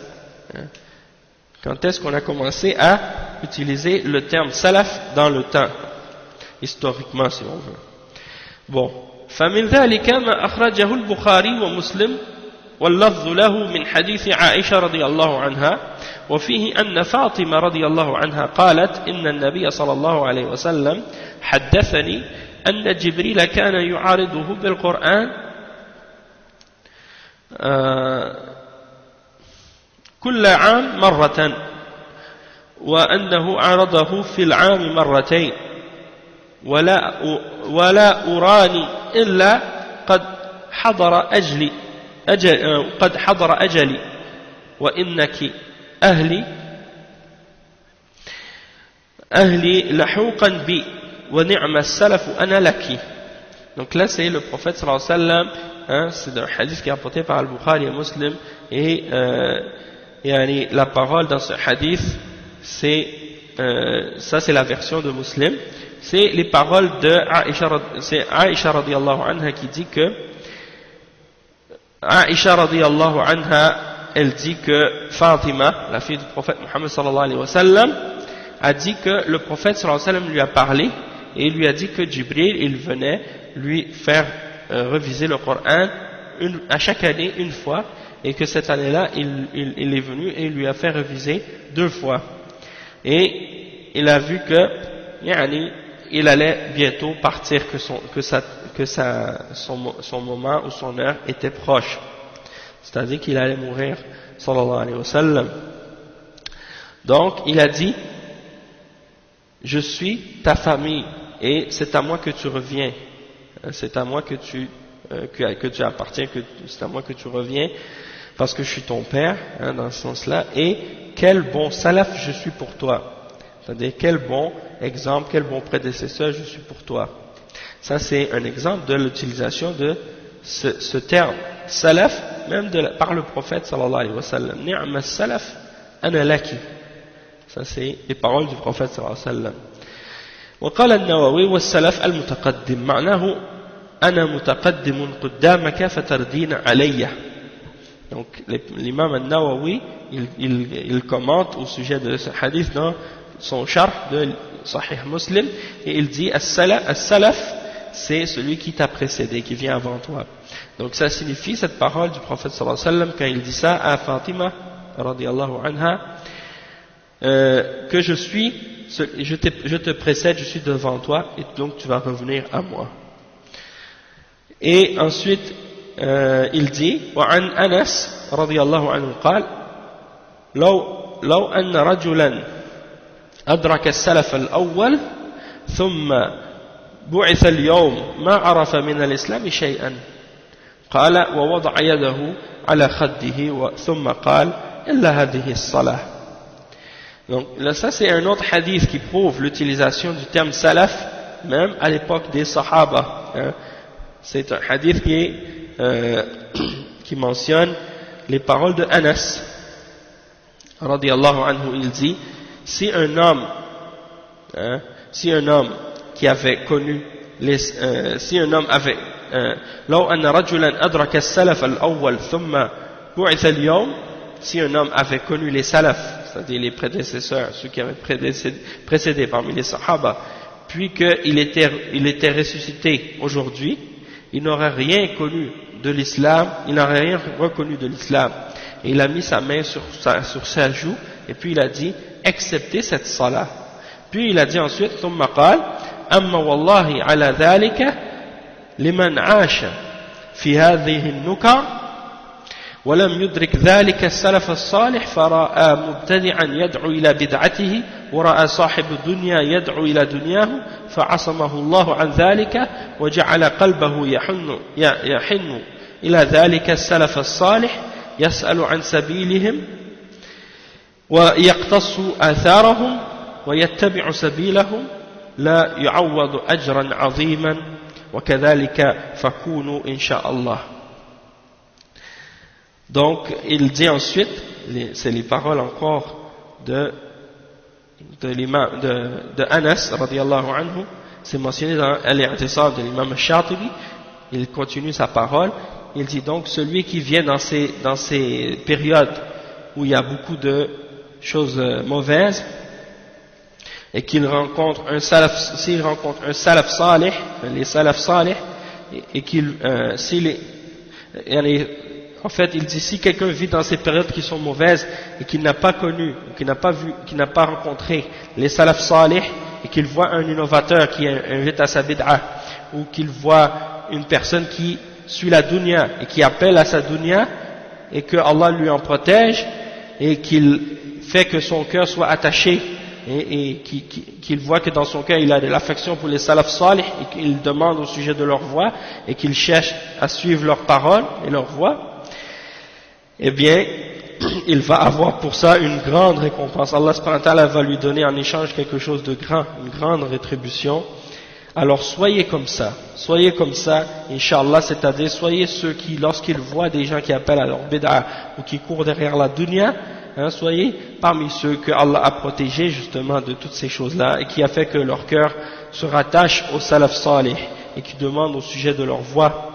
Quand est-ce qu'on a commencé à utiliser le terme salaf dans le temps, historiquement si on veut. Bon, فمن ذلك ما أخرجه البخاري ومسلم واللفظ له من حديث عائشة رضي الله عنها وفيه أن فاطمة رضي الله عنها قالت إن النبي صلى الله عليه وسلم حدثني أن جبريل كان يعارضه بالقرآن كل عام مرة وأنه عرضه في العام مرتين ولا أراني إلا قد حضر أجلي وإنك أهلي لحوقا بي ونعم السلف أنا لك. Donc là c'est le prophète sallallahu alayhi wa sallam, hein, c'est un hadith qui est rapporté par Al-Bukhari et Muslim, et la parole dans ce hadith c'est ça c'est la version de Muslim, c'est les paroles de Aïcha radiyallahu anha qui dit que Aïcha radiyallahu anha, elle dit que Fatima, la fille du prophète Muhammad sallallahu alayhi wa sallam, a dit que le prophète sallallahu alayhi wa sallam lui a parlé et il lui a dit que Jibril il venait lui faire reviser le Coran à chaque année une fois, et que cette année-là il est venu et il lui a fait reviser 2 fois, et il a vu que il allait bientôt partir, que son moment ou son heure était proche, c'est-à-dire qu'il allait mourir sallallahu alayhi wa sallam. Donc il a dit je suis ta famille et c'est à moi que tu reviens, c'est à moi que tu appartiens, c'est à moi que tu reviens parce que je suis ton père, hein, dans ce sens-là, et quel bon salaf je suis pour toi, c'est-à-dire quel bon exemple, quel bon prédécesseur je suis pour toi. Ça c'est un exemple de l'utilisation de ce terme salaf, même par le prophète sallallahu alayhi wa sallam. Ni'ma salaf ana laki. Ça c'est les paroles du prophète sallallahu alayhi wa sallam. وقال النووي والسلف المتقدم معناه أنا متقدم قدامك فتردين علي. Donc l'imam al-Nawawi il commente au sujet de ce hadith dans son sharh de Sahih Muslim, et il dit as-salaf c'est celui qui t'a précédé, qui vient avant toi. Donc ça signifie, cette parole du prophète sallallahu alayhi wa sallam, quand il dit ça à Fatima radiyallahu anha, que je te précède, je suis devant toi, et donc tu vas revenir à moi. Et ensuite il dit وعن أنس رضي الله عنه قال لو أن رجلا أدرك السلف الأول ثم بعث اليوم ما عرف من الإسلام شيئا قال ووضع يده على خده ثم قال إلا هذه الصلاة. Donc là, ça c'est un autre hadith qui prouve l'utilisation du terme salaf même à l'époque des sahaba, hein. C'est un hadith qui mentionne les paroles de Anas radiyallahu anhu. Il dit si un homme si un homme qui avait connu si un homme avait لو أن رجلا أدرك السلف الأول ثم بعث اليوم, si un homme avait connu les salaf, c'est-à-dire les prédécesseurs, ceux qui avaient précédé parmi les sahaba, puis qu'il était ressuscité aujourd'hui, il n'aurait rien connu de l'islam, il n'aurait rien reconnu de l'islam. Et il a mis sa main sur sa joue, et puis il a dit, acceptez cette salat. Puis il a dit ensuite, ثم قال أما والله على ذلك لمن عاش في هذه النكر ولم يدرك ذلك السلف الصالح فرأى مبتدعا يدعو إلى بدعته ورأى صاحب الدنيا يدعو إلى دنياه فعصمه الله عن ذلك وجعل قلبه يحن إلى ذلك السلف الصالح يسأل عن سبيلهم ويقتص آثارهم ويتبع سبيلهم لا يعوض أجرا عظيما وكذلك فكونوا إن شاء الله. Donc il dit ensuite, c'est les paroles encore de Anas radiyallahu anhu, c'est mentionné dans Al-I'tisam de l'imam al-Shatibi. Il continue sa parole, il dit donc celui qui vient dans ces périodes où il y a beaucoup de choses mauvaises et qu'il rencontre un salaf, s'il rencontre un salaf salih, les salaf salih, et qu'il en fait, il dit si quelqu'un vit dans ces périodes qui sont mauvaises et qu'il n'a pas connu, qu'il n'a pas vu, qu'il n'a pas rencontré les salaf salih, et qu'il voit un innovateur qui invite à sa bid'a, ou qu'il voit une personne qui suit la dunya et qui appelle à sa dunya, et que Allah lui en protège, et qu'il fait que son cœur soit attaché, et qu'il voit que dans son cœur il a de l'affection pour les salaf salih, et qu'il demande au sujet de leur voie, et qu'il cherche à suivre leurs paroles et leur voie, eh bien, il va avoir pour ça une grande récompense. Allah subhanahu wa ta'ala va lui donner en échange quelque chose de grand, une grande rétribution. Alors soyez comme ça, Inch'Allah, c'est-à-dire soyez ceux qui, lorsqu'ils voient des gens qui appellent à leur bid'a ou qui courent derrière la dunya, soyez parmi ceux que Allah a protégés justement de toutes ces choses-là et qui a fait que leur cœur se rattache au salaf salih et qui demandent au sujet de leur voie.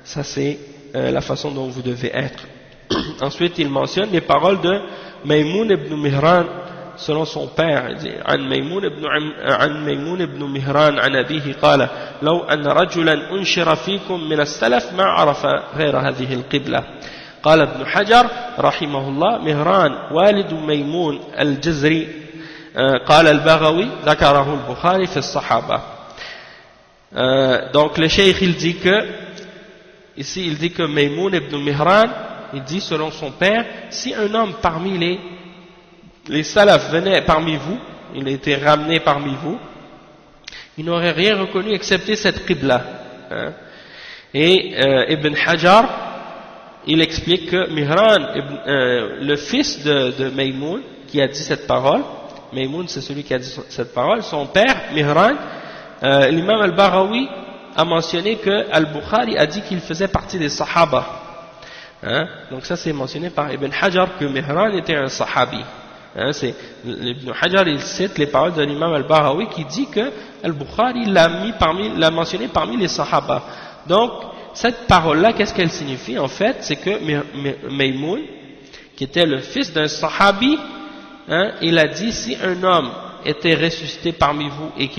Ça c'est la façon dont vous devez être. Ensuite il mentionne les paroles de Maymoun ibn Mihran selon son père. Il dit عن ميمون بن مهران عن أبيه قال لو أن رجلا أنشر فيكم من السلف ما عرف غير هذه القبلة. قال ابن حجر رحمه الله مهران والد ميمون الجزري قال البغوي ذكره البخاري في الصحابة. Donc le cheikh il dit que ici il dit que Maymoun ibn Mihran il dit selon son père, si un homme parmi les salafs venait parmi vous, il était ramené parmi vous, il n'aurait rien reconnu excepté cette qibla. Et Ibn Hajar il explique que Mihran, le fils de Maymoun qui a dit cette parole, Maymoun c'est celui qui a dit cette parole, son père Mihran, l'imam al-Baghawi a mentionné que Al-Bukhari a dit qu'il faisait partie des Sahaba. Donc ça c'est mentionné par Ibn Hajar que Mihran était un Sahabi. Ibn Hajar il cite les paroles de l'imam al-Baghawi qui dit que Al-Bukhari l'a mentionné parmi les Sahaba. Donc cette parole-là, qu'est-ce qu'elle signifie en fait? C'est que Maymoun, qui était le fils d'un Sahabi, il a dit si un homme était ressuscité parmi vous et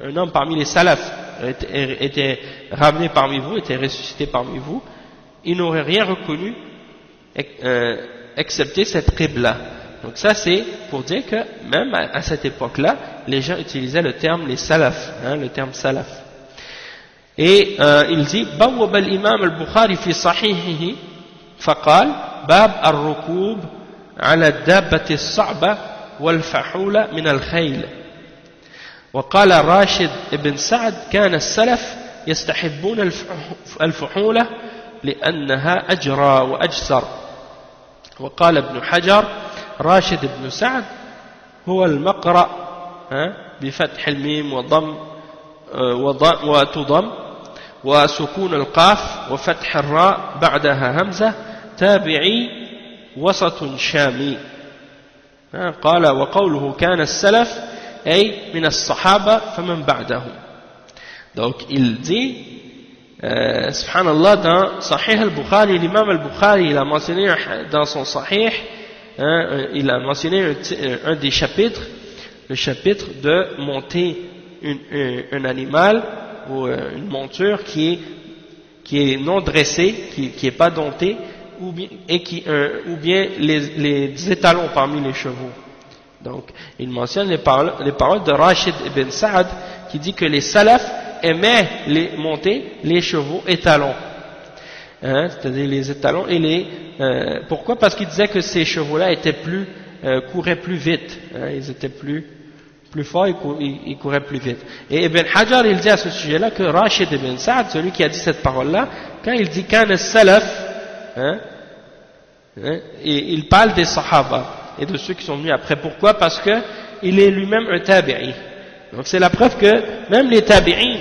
un homme parmi les salafs était ramené parmi vous, était ressuscité parmi vous, il n'aurait rien reconnu excepté cette qibla. Donc ça c'est pour dire que même à cette époque-là, les gens utilisaient le terme les salafs, le terme salaf. Et il dit بوب الإمام البخاري في صحيحه فقال باب الركوب على الدابة الصعبة والفحولة من الخيل. وقال راشد بن سعد كان السلف يستحبون الفحولة لأنها أجرى وأجسر. وقال ابن حجر راشد بن سعد هو المقرأ بفتح الميم وتضم وسكون القاف وفتح الراء بعدها همزة تابعي وسط شامي. قال وقوله كان السلف أي من الصحابة فمن بعدهم. Donc il dit subhanallah, dans Sahih al-Bukhari, l'imam al-Bukhari, il a mentionné dans son Sahih, il a mentionné un des chapitres, le chapitre de monter un animal ou une monture qui est non dressée, qui est pas domptée, ou bien les étalons parmi les chevaux. Donc il mentionne les paroles de Rashid ibn Sa'd qui dit que les salafs aimaient monter les chevaux étalons, c'est-à-dire les étalons et pourquoi? Parce qu'il disait que ces chevaux-là couraient plus vite, ils étaient plus forts, ils couraient plus vite. Et Ibn Hajar il dit à ce sujet-là que Rashid ibn Sa'd, celui qui a dit cette parole-là, quand il dit kana salaf, et il parle des sahaba et de ceux qui sont venus après. Pourquoi? Parce que il est lui-même un tabi'i. Donc c'est la preuve que même les tabi'in,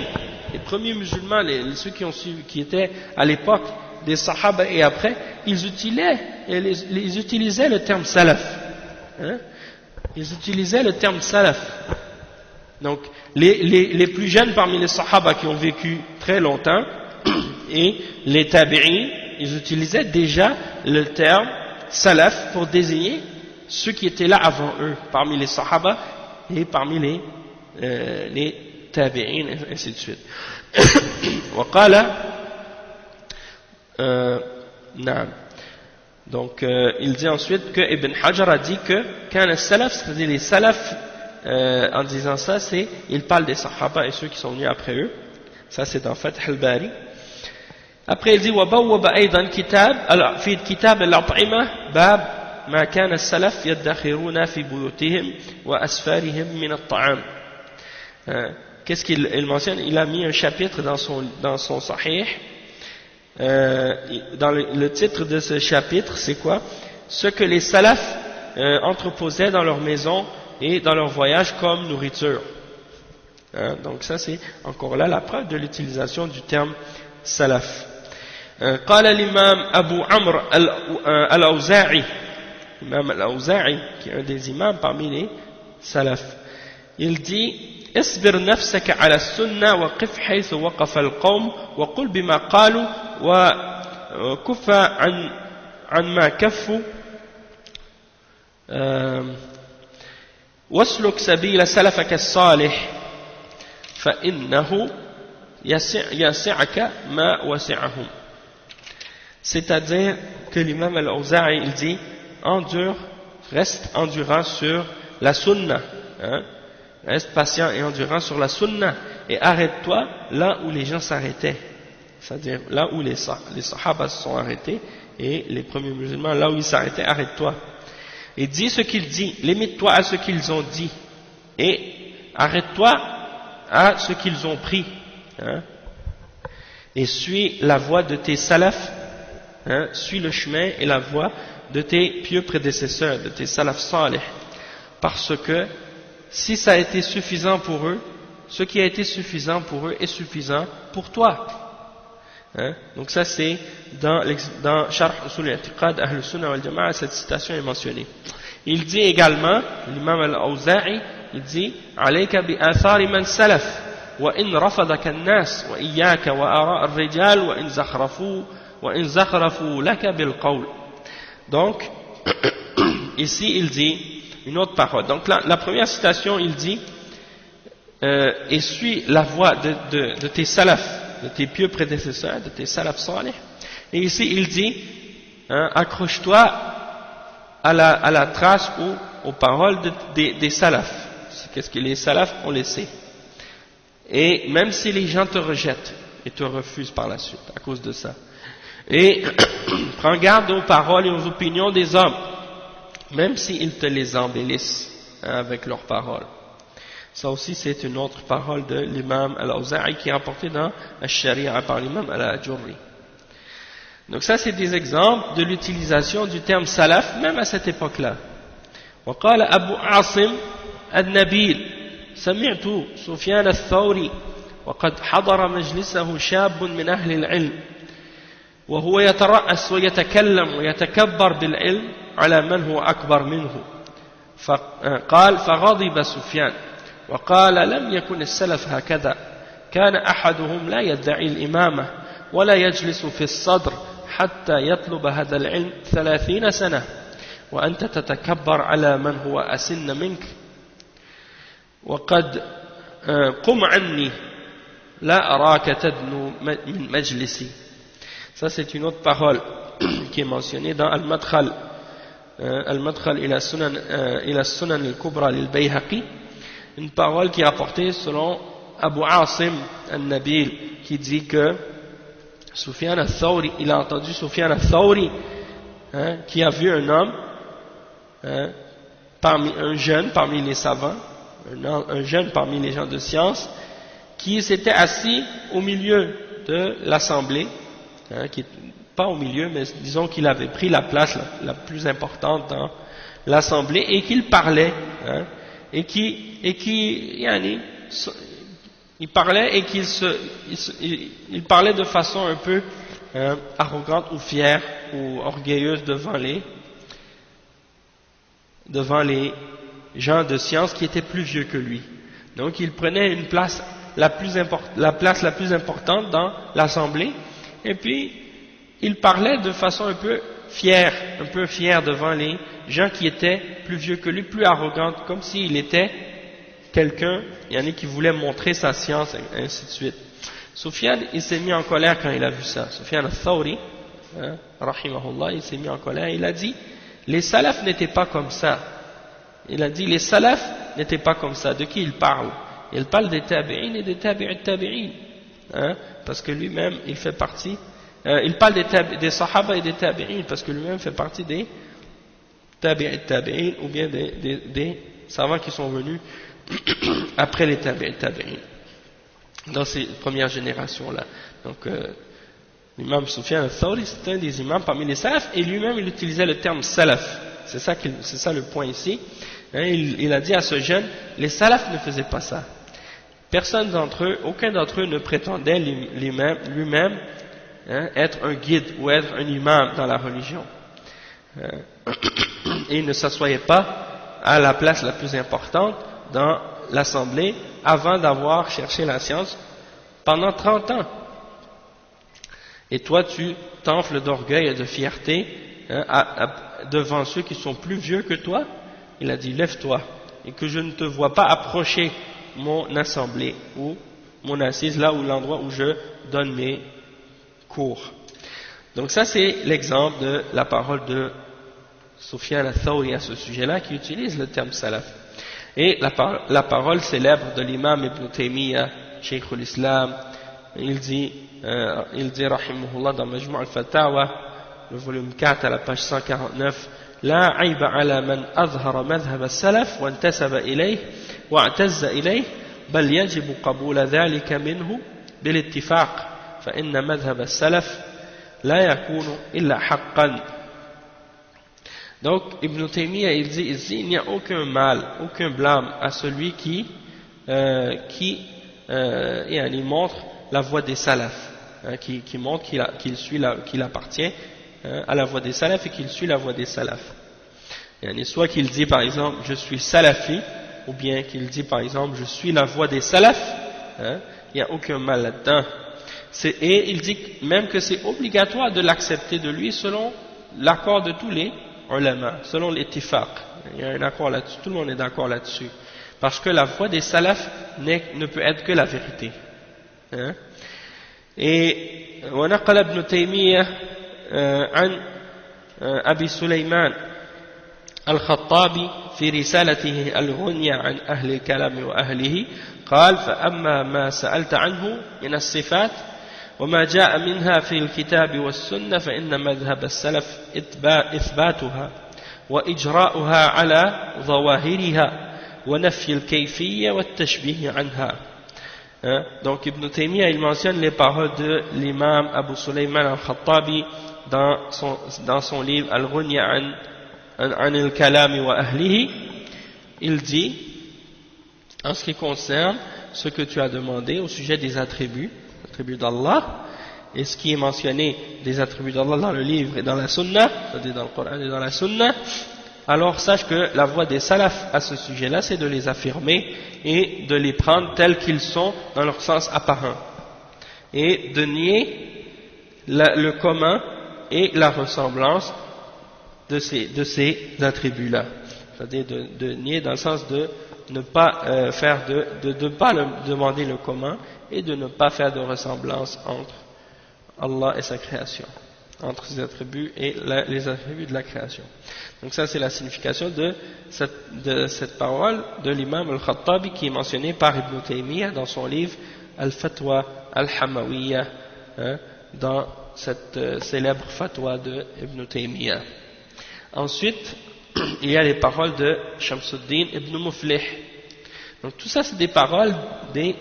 les premiers musulmans, ceux qui étaient à l'époque des sahaba et après, ils utilisaient le terme salaf. Ils utilisaient le terme salaf. Donc les plus jeunes parmi les sahaba qui ont vécu très longtemps et les tabi'in, ils utilisaient déjà le terme salaf pour désigner ceux qui étaient là avant eux, parmi les sahaba et parmi les tabi'in, et ainsi de suite. Donc il dit ensuite que Ibn Hajar a dit que quand les salaf, c'est-à-dire les salaf, en disant ça, il parle des sahaba et ceux qui sont venus après eux. Ça c'est dans Fath al-Bari. Après il dit وبوب أيضا في كتاب الأطعمة باب ما كان السلف يدخرون في بيوتهم وأسفارهم من الطعام. Qu'est-ce qu'il mentionne? Il a mis un chapitre dans son Sahih. Dans le titre de ce chapitre, c'est quoi? Ce que les salafs entreposaient dans leur maison et dans leur voyage comme nourriture. Donc ça c'est encore là la preuve de l'utilisation du terme salaf. قال الإمام أبو عمرو الأوزاعي, l'imam al-Awza'i qui est un des imams parmi les salaf, il dit اصبر نفسك على السنة وقف حيث وقف القوم وقل بما قالوا وكف عن ما كفوا واسلك سبيل سلفك الصالح فإنه يسعك ما وسعهم. C'est-à-dire que l'imam al-Awza'i il dit reste endurant sur la sunna, reste patient et endurant sur la sunna et arrête-toi là où les gens s'arrêtaient, c'est-à-dire là où les sahaba se sont arrêtés et les premiers musulmans là où ils s'arrêtaient, arrête-toi et dis ce qu'ils disent, limite-toi à ce qu'ils ont dit et arrête-toi à ce qu'ils ont pris, et suis la voie de tes salafs, suis le chemin et la voie de tes pieux prédécesseurs, de tes salaf salih, parce que si ça a été suffisant pour eux, ce qui a été suffisant pour eux est suffisant pour toi. Donc ça c'est dans Sharh Usul al-I'tiqad Ahl Sunnah wal Jama'a, cette citation est mentionnée. Il dit également, l'imam al-Awza'i, il dit alayka bi athari man salaf wa in rafadaka an-nas wa iyyaka wa ara' ar-rijal wa in zakhrafu laka bil qawl. Donc ici il dit une autre parole. Donc la première citation, il dit et suis la voie de tes salafs, de tes pieux prédécesseurs, de tes salafs salih. Et ici il dit accroche-toi à la trace ou aux paroles des salafs. C'est qu'est-ce que les salafs ont laissé. Et même si les gens te rejettent et te refusent par la suite à cause de ça. Et prends garde aux paroles et aux opinions des hommes, même s'ils te les embellissent avec leurs paroles. Ça aussi c'est une autre parole de l'imam al-Awza'i qui est rapportée dans Al-Sharia par l'imam al-Ajurri. Donc ça c'est des exemples de l'utilisation du terme salaf même à cette époque-là. وقال أبو عاصم النبيل سمعت سفيان الثوري وقد حضر مجلسه شاب من أهل العلم وهو يترأس ويتكلم ويتكبر بالعلم على من هو أكبر منه قال فغضب سفيان وقال لم يكن السلف هكذا كان أحدهم لا يدعي الإمامة ولا يجلس في الصدر حتى يطلب هذا العلم 30 سنة وأنت تتكبر على من هو أسن منك وقد قم عني لا أراك تدنو من مجلسي. Ça c'est une autre parole qui est mentionnée dans Al-Madkhal Al-Madkhal ila Sunan al-Kubra lil-Bayhaqi, une parole qui est apportée selon Abu Asim al-Nabil qui dit que Sufyan al-Thawri, il a entendu Sufyan al-Thawri qui a vu un homme un jeune parmi les savants, un jeune parmi les gens de science qui s'était assis au milieu de l'assemblée, pas au milieu, mais disons qu'il avait pris la place la plus importante dans l'assemblée et qu'il parlait, il parlait et il parlait de façon un peu arrogante ou fière ou orgueilleuse devant les gens de science qui étaient plus vieux que lui. Donc il prenait une place la plus importante dans l'assemblée et puis il parlait de façon un peu fière devant les gens qui étaient plus vieux que lui, plus arrogantes, comme s'il était quelqu'un, il y en a qui voulait montrer sa science, et ainsi de suite. Sufyan, il s'est mis en colère quand il a vu ça. Sufyan al-Thawri, rahimahullah, il s'est mis en colère, il a dit, les salafs n'étaient pas comme ça. Il a dit, les salafs n'étaient pas comme ça. De qui il parle? Il parle des tabi'in et des tabi'in, parce que lui-même, il fait partie, il parle des sahaba et des tabi'in, parce que lui-même fait partie des tabi'in, ou bien des savants qui sont venus après les tabi'in, dans ces premières générations-là. Donc, l'imam Sufyan al-Thawri, c'est un des imams parmi les salafs, et lui-même, il utilisait le terme salaf. C'est ça le point ici. Il a dit à ce jeune, les salafs ne faisaient pas ça. Personne d'entre eux, aucun d'entre eux ne prétendait lui-même être un guide ou être un imam dans la religion. Et il ne s'assoyait pas à la place la plus importante dans l'assemblée avant d'avoir cherché la science pendant 30 ans. Et toi, tu t'enfles d'orgueil et de fierté devant ceux qui sont plus vieux que toi. Il a dit, lève-toi, et que je ne te vois pas approcher mon assemblée ou mon assise, là où l'endroit où je donne mes cours. Donc ça, c'est l'exemple de la parole de Sufyan al-Thawri à ce sujet-là, qui utilise le terme salaf. Et la parole célèbre de l'imam Ibn Taymiyyah, Cheikh al-Islam, il dit rahimahullah dans Majmu' al-Fatawa, le volume 4 à la page 149, لا عيب على من أظهر مذهب السلف وانتسب إليه واعتز إليه بل يجب قبول ذلك منه بالاتفاق فإن مذهب السلف لا يكون إلا حقا. Donc Ibn Taymiyyah il dit ici, il n'y a aucun mal, aucun blâme à celui qui montre la voie des salafs, qui montre qu'il appartient à la voie des salafs et qu'il suit la voie des salafs. Soit qu'il dit par exemple je suis salafi, ou bien qu'il dit par exemple je suis la voie des salafs, il n'y a aucun mal là-dedans. Et il dit même que c'est obligatoire de l'accepter de lui selon l'accord de tous les ulama, selon l'ittifaq. Il y a un accord là-dessus, tout le monde est d'accord là-dessus. Parce que la voie des salafs ne peut être que la vérité. Et ونقل ابن تيمية عن أبي سليمان الخطابي في رسالته الغنية عن أهل الكلام وأهله قال فأما ما سألت عنه من الصفات وما جاء منها في الكتاب والسنة فإن مذهب السلف إثباتها وإجراؤها على ظواهرها ونفي الكيفية والتشبيه عنها. Donc Ibn Taymiyyah il mentionne les paroles de l'imam Abu Sulayman al-Khattabi dans son livre Al-Ghunya an al-Kalami wa Ahlihi. Il dit, en ce qui concerne ce que tu as demandé au sujet des attributs d'Allah, et ce qui est mentionné des attributs d'Allah dans le livre et dans la Sunna, c'est-à-dire dans le Coran et dans la Sunna, alors sache que la voie des salafs à ce sujet-là, c'est de les affirmer et de les prendre tels qu'ils sont dans leur sens apparent, et de nier le commun et la ressemblance de ces attributs-là, c'est-à-dire de nier dans le sens de ne pas de pas demander le commun et de ne pas faire de ressemblance entre Allah et sa création, entre ses attributs et les attributs de la création. Donc ça c'est la signification de cette parole de l'imam al-Khattabi qui est mentionnée par Ibn Taymiyyah dans son livre Al-Fatwa al-Hamawiyya, dans cette célèbre fatwa de Ibn Taymiyyah. Ensuite, il y a les paroles de Shamsuddin ibn Muflih. Donc tout ça c'est des paroles des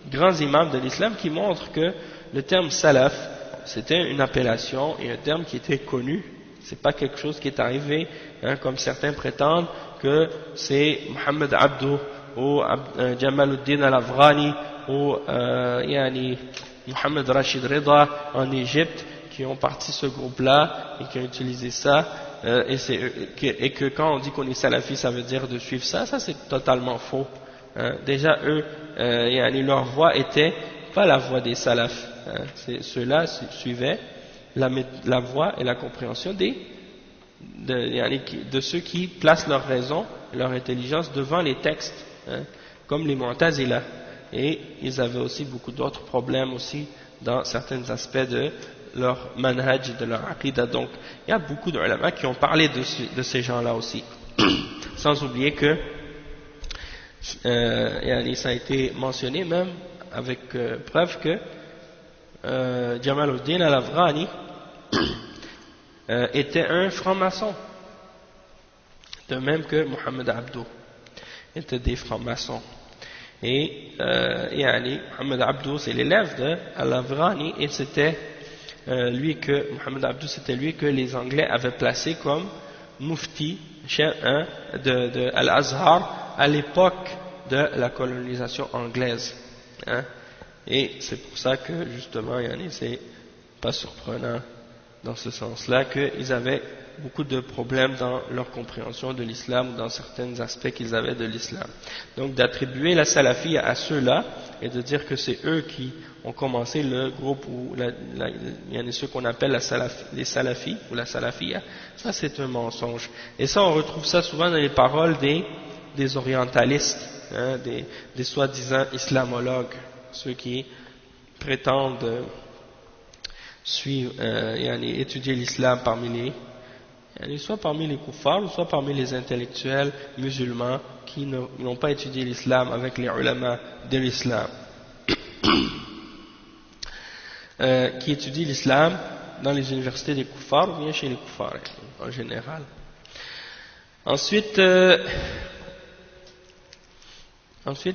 grands imams de l'islam qui montrent que le terme salaf c'était une appellation et un terme qui était connu. C'est pas quelque chose qui est arrivé, comme certains prétendent que c'est Mohamed Abdou ou Jamaluddin al-Afghani ou Mohamed Rashid Rida en Égypte qui ont parti ce groupe-là et qui ont utilisé ça. Et que quand on dit qu'on est salafi, ça veut dire de suivre ça. Ça c'est totalement faux. Déjà eux, leur voie était pas la voie des salafs. Ceux-là suivaient la voie et la compréhension de ceux qui placent leur raison, leur intelligence devant les textes, comme les Mu'tazila. Et ils avaient aussi beaucoup d'autres problèmes aussi dans certains aspects de leur manhaj, de leur aqidah. Donc il y a beaucoup d'ulama qui ont parlé de ces gens-là aussi. Sans oublier que ça a été mentionné même avec preuve que Jamaluddin al-Afghani était un franc-maçon, de même que Mohamed Abdou était des francs-maçons. Et Mohamed Abdou c'est l'élève de al-Afghani et c'était Mohamed Abdou c'était lui que les Anglais avaient placé comme mufti de Al-Azhar à l'époque de la colonisation anglaise. Et c'est pour ça que justement c'est pas surprenant dans ce sens-là qu'ils avaient beaucoup de problèmes dans leur compréhension de l'islam ou dans certains aspects qu'ils avaient de l'islam. Donc d'attribuer la salafia à ceux-là et de dire que c'est eux qui ont commencé le groupe ou il y en a ceux qu'on appelle les salafis ou la salafia, ça c'est un mensonge. Et ça on retrouve ça souvent dans les paroles des orientalistes, des soi-disant islamologues, ceux qui prétendent suivre, étudier l'islam soit parmi les kuffars, soit parmi les intellectuels musulmans qui n'ont pas étudié l'islam avec les ulama de l'islam, qui étudient l'islam dans les universités des kuffars ou bien chez les kuffars en général. Ensuite,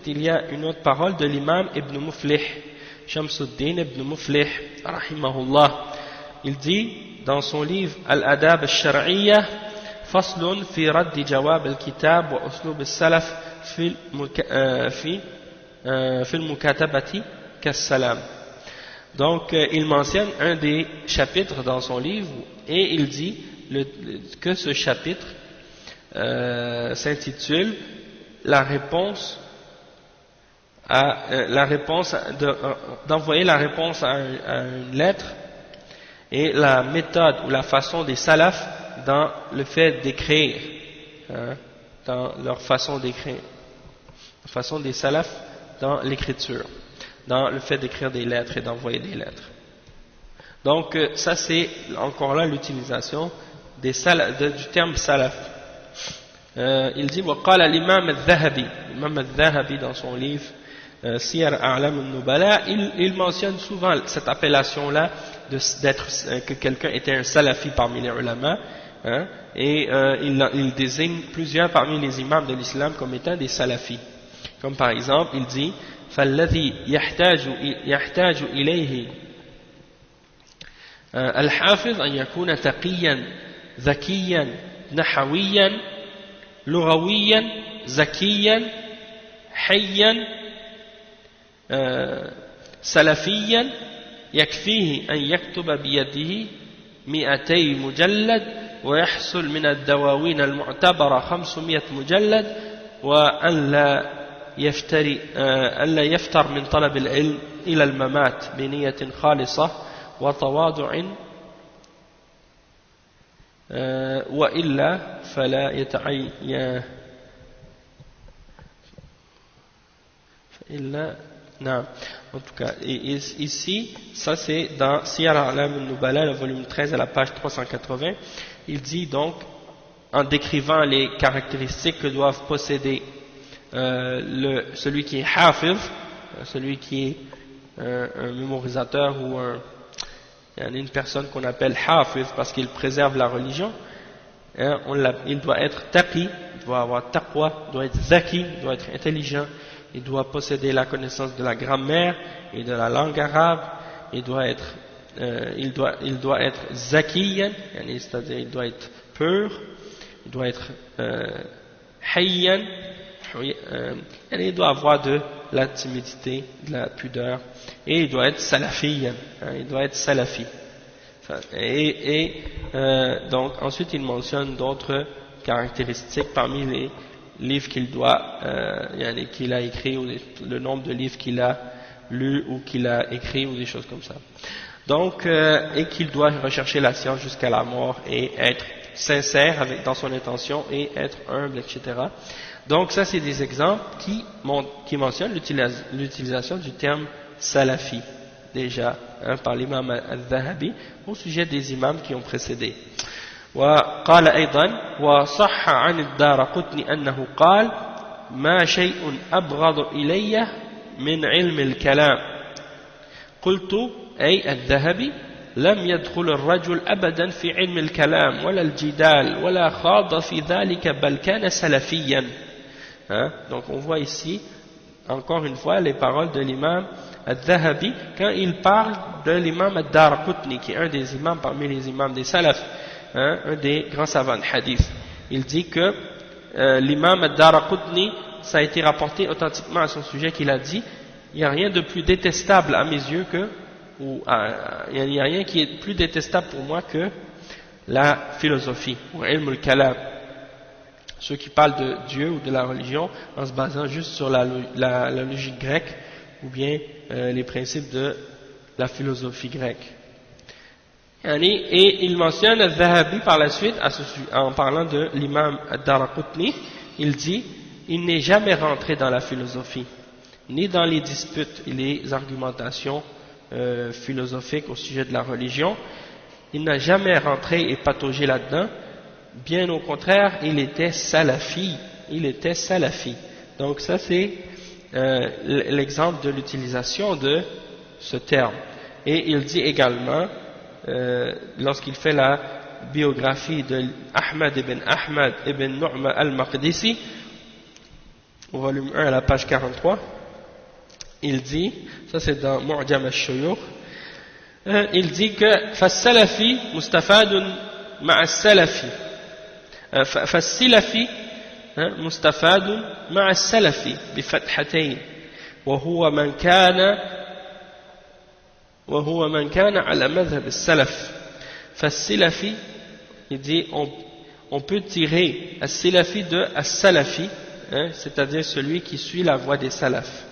il y a une autre parole de l'imam Ibn Muflih, Shamsuddin Ibn Muflih, rahimahullah. Il dit dans son livre Al-Adab al-Shar'iyya, Faslun fi raddi jawab al-kitab wa uslub al-salaf fi al-mukatabati kas-salam. Donc il mentionne un des chapitres dans son livre et il dit que ce chapitre s'intitule d'envoyer la réponse à une lettre et la méthode ou la façon des salafs dans le fait d'écrire, dans leur façon d'écrire, la façon des salafs dans l'écriture, dans le fait d'écrire des lettres et d'envoyer des lettres. Donc ça c'est encore là l'utilisation du terme salaf. Il dit وقال الإمام الذهبي, l'imam al-Dhahabi dans son livre Siyar A'lam al-Nubala, il mentionne souvent cette appellation là que quelqu'un était un salafi parmi les ulama, et il désigne plusieurs parmi les imams de l'islam comme étant des salafis, comme par exemple il dit فالذي يحتاج إليه الحافظ أن يكون تقيا ذكيا نحويا لغويا زكيا حيا سلفيا يكفيه أن يكتب بيده 200 مجلد ويحصل من الدواوين المعتبرة 500 مجلد وأن لا يفتر من طلب العلم إلى الممات بنية خالصة وتواضع وإلا فلا يتعين non. En tout cas, ici, ça c'est dans Siyar A'lam al-Nubala, le volume 13 à la page 380. Il dit donc, en décrivant les caractéristiques que doivent posséder celui qui est hafiz, celui qui est un mémorisateur ou une personne qu'on appelle hafiz parce qu'il préserve la religion, il doit être taqi, il doit avoir taqwa, il doit être zaki, il doit être intelligent, il doit posséder la connaissance de la grammaire et de la langue arabe, il doit être zakiyan, c'est-à-dire il doit être pur, il doit être hayyan, il doit avoir de la timidité, de la pudeur, et il doit être salafiyan, il doit être salafi. Donc ensuite il mentionne d'autres caractéristiques parmi les livres qu'il a écrit, ou le nombre de livres qu'il a lus ou qu'il a écrit, ou des choses comme ça. Donc, et qu'il doit rechercher la science jusqu'à la mort et être sincère dans son intention et être humble, etc. Donc ça c'est des exemples qui mentionnent l'utilisation du terme salafi déjà par l'imam al-Dhahabi au sujet des imams qui ont précédé. وقال أيضا وصح عن الدارقطني أنه قال ما شيء أبغض إلي من علم الكلام قلت أي الذهبي لم يدخل الرجل أبدا في علم الكلام ولا الجدال ولا خاض في ذلك بل كان سلفيا. Donc on voit ici encore une fois les paroles de l'imam al-Dhahabi quand il parle de l'imam al-Daraqutni qui est un des imams parmi les imams des salaf, un des grands savants de hadith. Il dit que l'imam al-Daraqutni, ça a été rapporté authentiquement à son sujet qu'il a dit il n'y a rien de plus détestable à mes yeux il n'y a rien qui est plus détestable pour moi que la philosophie ou ilm al-kalam, ceux qui parlent de Dieu ou de la religion en se basant juste sur la logique grecque ou bien les principes de la philosophie grecque. Et il mentionne al-Dhahabi par la suite en parlant de l'imam al-Daraqutni, il dit il n'est jamais rentré dans la philosophie ni dans les disputes et les argumentations philosophiques au sujet de la religion. Il n'a jamais rentré et pataugé là-dedans, bien au contraire, il était salafi. Donc ça c'est l'exemple de l'utilisation de ce terme. Et il dit également lorsqu'il fait la biographie de Ahmad ibn Nu'ma al-Maqdisi au volume 1 à la page 43, il dit, ça c'est dans Mu'jam al-Shuyukh, il dit que فالسلفي مستفاد مع السلفي فالسلفي مستفاد مع السلفي بفتحتين وهو من كان على مذهب السلف فالسلفي, il dit on peut tirer السلفي de السلفي, c'est-à-dire celui qui suit la voie des salafs.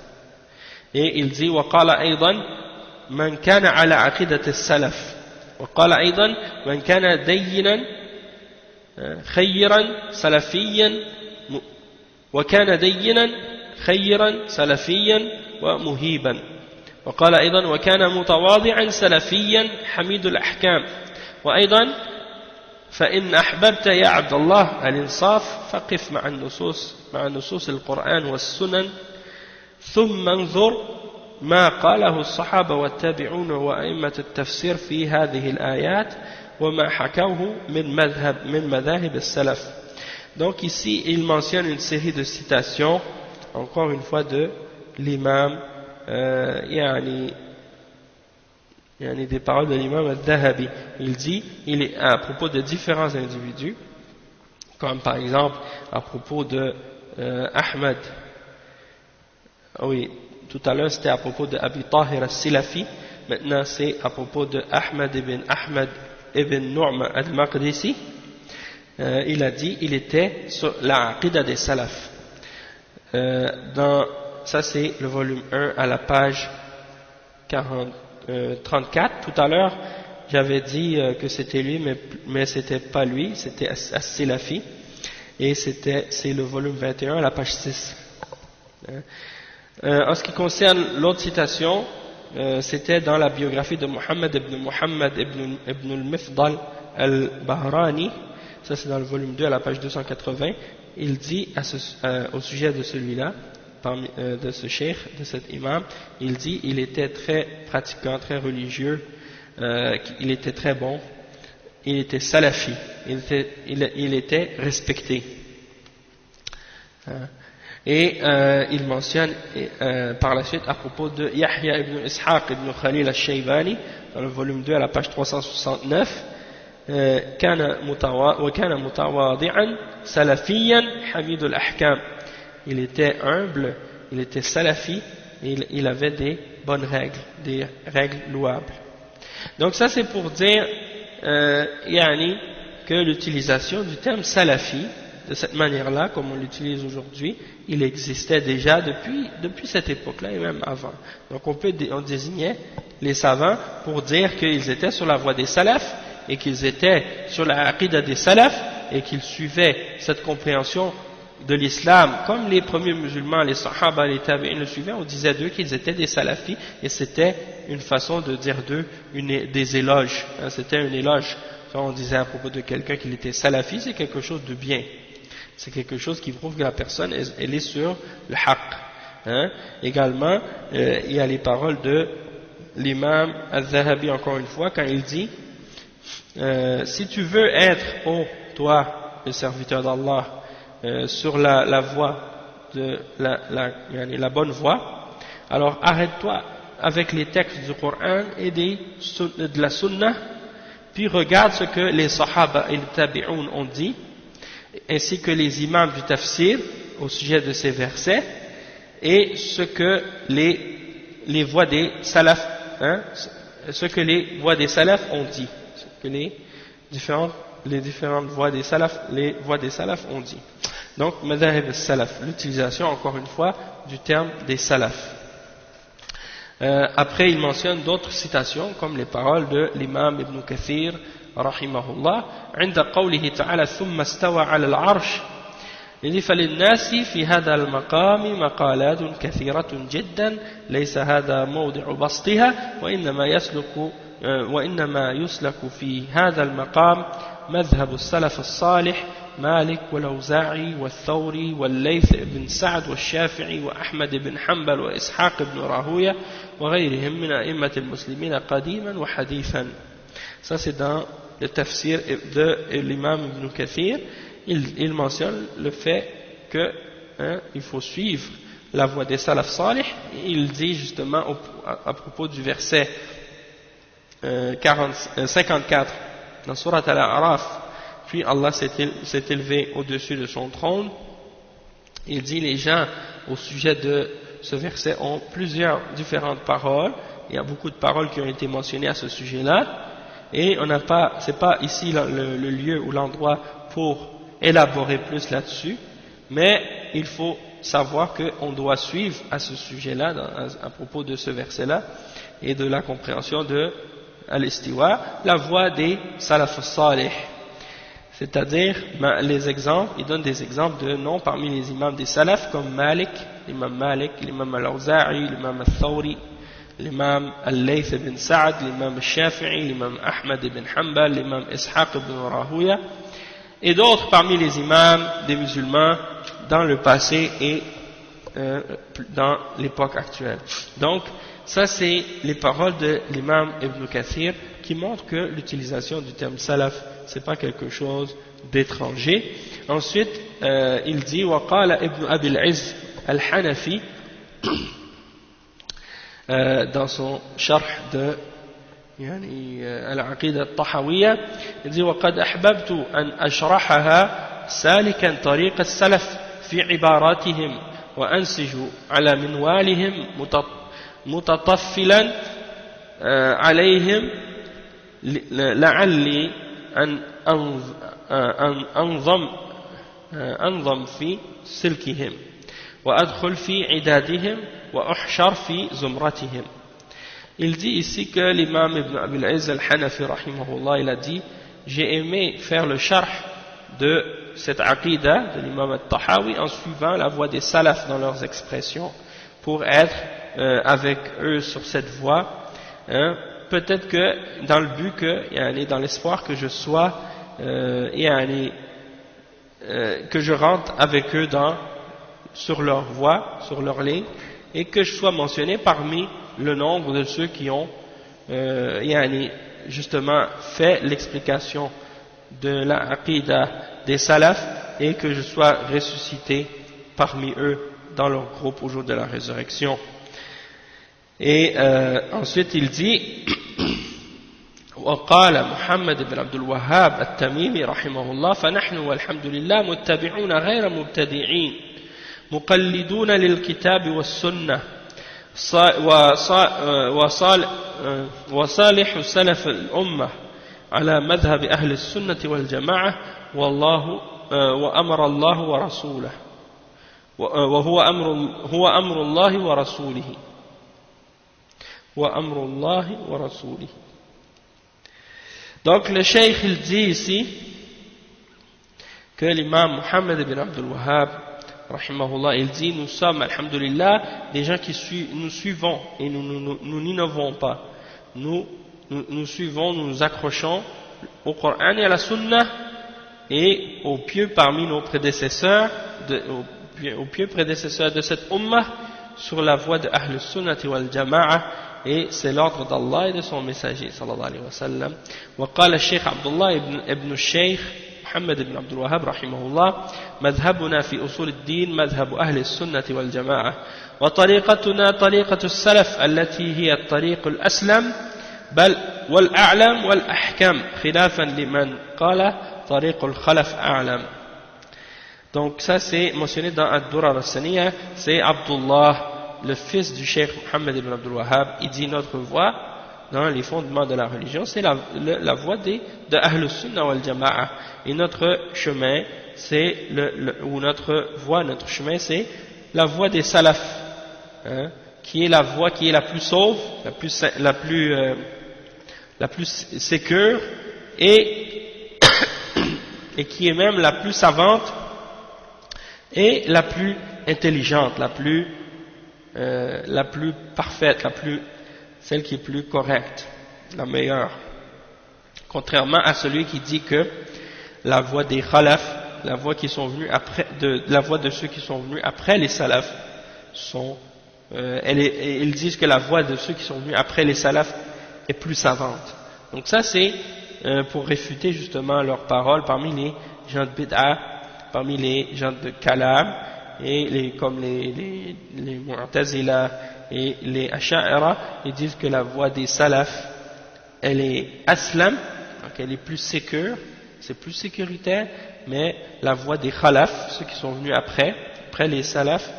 Et il dit وقال أيضا من كان على عقيدة السلف وقال أيضا من كان دينا خيرا سلفيا وكان دينا خيرا سلفيا ومهيبا وقال أيضا وكان متواضعا سلفيا حميد الأحكام وأيضا فإن أحببت يا عبد الله الإنصاف فقف مع نصوص القرآن والسنن ثم انظر ما قاله الصحابة والتابعون وأئمة التفسير في هذه الآيات وما حكوه من مذاهب السلف. Donc ici il mentionne une série de citations encore une fois de l'imam des paroles de l'imam al-Dhahabi. Il dit à propos de différents individus, comme par exemple à propos de Ahmad. Oui, tout à l'heure c'était à propos de Abi Tahir al-Silafi, maintenant c'est à propos de Ahmad ibn Nu'ma al-Maqdisi. il a dit, il était sur la aqida des salaf. Ça c'est le volume 1 à la page 34. Tout à l'heure, j'avais dit que c'était lui, mais c'était pas lui, c'était As-Silafi. Et c'est le volume 21 à la page 6. En ce qui concerne l'autre citation, c'était dans la biographie de Muhammad ibn al-Mifdal al-Bahrani. Ça c'est dans le volume 2 à la page 280. Il dit au sujet de celui-là, de ce cheikh, de cet imam, il dit il était très pratiquant, très religieux, il était très bon, il était salafi, il était respecté. Et il mentionne par la suite à propos de Yahya ibn Ishaq ibn Khalil al-Shaybani dans le volume 2 à la page 369. كان متواضعا سلفيا حميد الأحكام. Il était humble, il était salafi, et il avait des bonnes règles, des règles louables. Donc ça c'est pour dire que l'utilisation du terme salafi de cette manière-là, comme on l'utilise aujourd'hui, il existait déjà depuis cette époque-là et même avant. Donc on désignait les savants pour dire qu'ils étaient sur la voie des salafs et qu'ils étaient sur la aqida des salafs et qu'ils suivaient cette compréhension de l'islam comme les premiers musulmans, les sahaba, les tabi'in le suivaient. On disait d'eux qu'ils étaient des salafis et c'était une façon de dire d'eux des éloges. C'était un éloge. Quand on disait à propos de quelqu'un qu'il était salafi, c'est quelque chose de bien. C'est quelque chose qui prouve que la personne elle est sur le haqq. Également, il y a les paroles de l'imam al-Zahabi encore une fois quand il dit si tu veux être, toi, le serviteur d'Allah, sur la voie de la bonne voie, alors arrête-toi avec les textes du Coran et de la Sunna, puis regarde ce que les Sahaba et les Tabi'un ont dit, ainsi que les imams du tafsir au sujet de ces versets, et ce que les voix des salafs, ce que les voix des salafs ont dit, ce que les différentes voix des salafs ont dit. Donc, madhahib al-salaf, l'utilisation encore une fois du terme des salafs. Après, il mentionne d'autres citations comme les paroles de l'imam Ibn Kathir rahimahullah عند قوله تعالى ثم استوى على العرش فللناس في هذا المقام مقالات كثيرة جدا ليس هذا موضع بسطها وإنما يسلك في هذا المقام مذهب السلف الصالح مالك والأوزاعي والثوري والليث بن سعد والشافعي وأحمد بن حنبل وإسحاق بن راهوية وغيرهم من أئمة المسلمين قديما وحديثا. Ça c'est dans le tafsir de l'imam Ibn Kathir. Il mentionne le fait que il faut suivre la voie des salaf salih. Il dit justement à propos du verset 54 dans Surat Al-A'raf, puis Allah s'est élevé au-dessus de son trône. Il dit les gens au sujet de ce verset ont plusieurs différentes paroles. Il y a beaucoup de paroles qui ont été mentionnées à ce sujet-là. Et c'est pas ici le lieu ou l'endroit pour élaborer plus là-dessus, mais il faut savoir qu'on doit suivre à ce sujet-là, à propos de ce verset-là, et de la compréhension de Al-Istiwa, la voie des salaf salih. C'est-à-dire, les exemples, il donne des exemples de noms parmi les imams des salaf, comme l'imam Al-Awza'i, l'imam Al-Thawri, l'imam Al-Layth ibn Sa'd, l'imam Al-Shafi'i, l'imam Ahmad ibn Hanbal, l'imam Ishaq ibn Rahuya, et d'autres parmi les imams des musulmans dans le passé et dans l'époque actuelle. Donc, ça c'est les paroles de l'imam Ibn Kathir qui montrent que l'utilisation du terme salaf, c'est pas quelque chose d'étranger. Ensuite, il dit وقال ابن أبي العز الحنفي dans son sharh de العقيدة الطحاوية, il dit وقد أحببت أن أشرحها سالكا طريق السلف في عباراتهم وأنسج على منوالهم متطفلا عليهم لعلي أنظم في سلكهم وأدخل في عدادهم وأحشر في زمرتهم. Il dit ici que l'imam Ibn Abil Izz al-Hanafi rahimahullah, il a dit: j'ai aimé faire le sharh de cette aqidah de l'imam al-Tahawi en suivant la voie des salafs dans leurs expressions pour être avec eux sur cette voie, hein, peut-être que dans le but que, dans l'espoir que je sois que je rentre avec eux sur leur voie, sur leur ligne, et que je sois mentionné parmi le nombre de ceux qui ont justement fait l'explication de la aqidah des salafs, et que je sois ressuscité parmi eux dans leur groupe au jour de la résurrection. Et ensuite il dit وقال محمد بن عبد الوهاب التميمي رحمه الله: فنحن والحمد لله متبعون غير مبتدعين مقلدون للكتاب والسنة وصالح سلف الأمة على مذهب أهل السنة والجماعة والله وأمر الله ورسوله وهو أمر الله ورسوله وأمر الله ورسوله. Donc le cheikh il dit ici que l'imam Muhammad ibn Abdul Wahhab rahimahullah, il dit: nous sommes, alhamdulillah, des gens qui nous suivons et nous n'innovons pas. Nous suivons, nous nous accrochons au Coran et à la Sunna et aux pieux parmi nos prédécesseurs, aux pieux prédécesseurs de cette ummah sur la voie de Ahl Sunnati wal Jama'a, et c'est l'ordre d'Allah et de son messager sallallahu alayhi wa sallam. وقال الشيخ عبد الله ابن الشيخ محمد بن عبد الوهاب رحمه الله: مذهبنا في أصول الدين مذهب أهل السنة والجماعة وطريقتنا طريقة السلف التي هي الطريق الأسلم بل والأعلم والأحكم خلافا لمن قال طريق الخلف أعلم. Donc ça c'est mentionné dans Ad-Durar al-Saniyah, c'est Abdullah, le fils du cheikh Muhammad ibn Abdul Wahhab. Il dit: notre voie dans les fondements de la religion, c'est la voie de Ahl Sunnah wal Jama'a, et notre chemin c'est notre chemin c'est la voie des salafs, hein, qui est la voie qui est la plus sauve, la plus sécure et qui est même la plus savante et la plus intelligente, la plus parfaite, celle qui est plus correcte, la meilleure. Contrairement à celui qui dit que la voie des khalaf, la voie qui sont venus après, la voie de ceux qui sont venus après les salafs, ils disent que la voie de ceux qui sont venus après les salafs est plus savante. Donc ça c'est pour réfuter justement leurs paroles parmi les gens de bid'a, parmi les gens de kalam, et comme les Mu'tazila et les Asha'ira, ils disent que la voie des salafs elle est aslam, donc elle est plus sécure, c'est plus sécuritaire, mais la voie des khalaf, ceux qui sont venus après les salafs,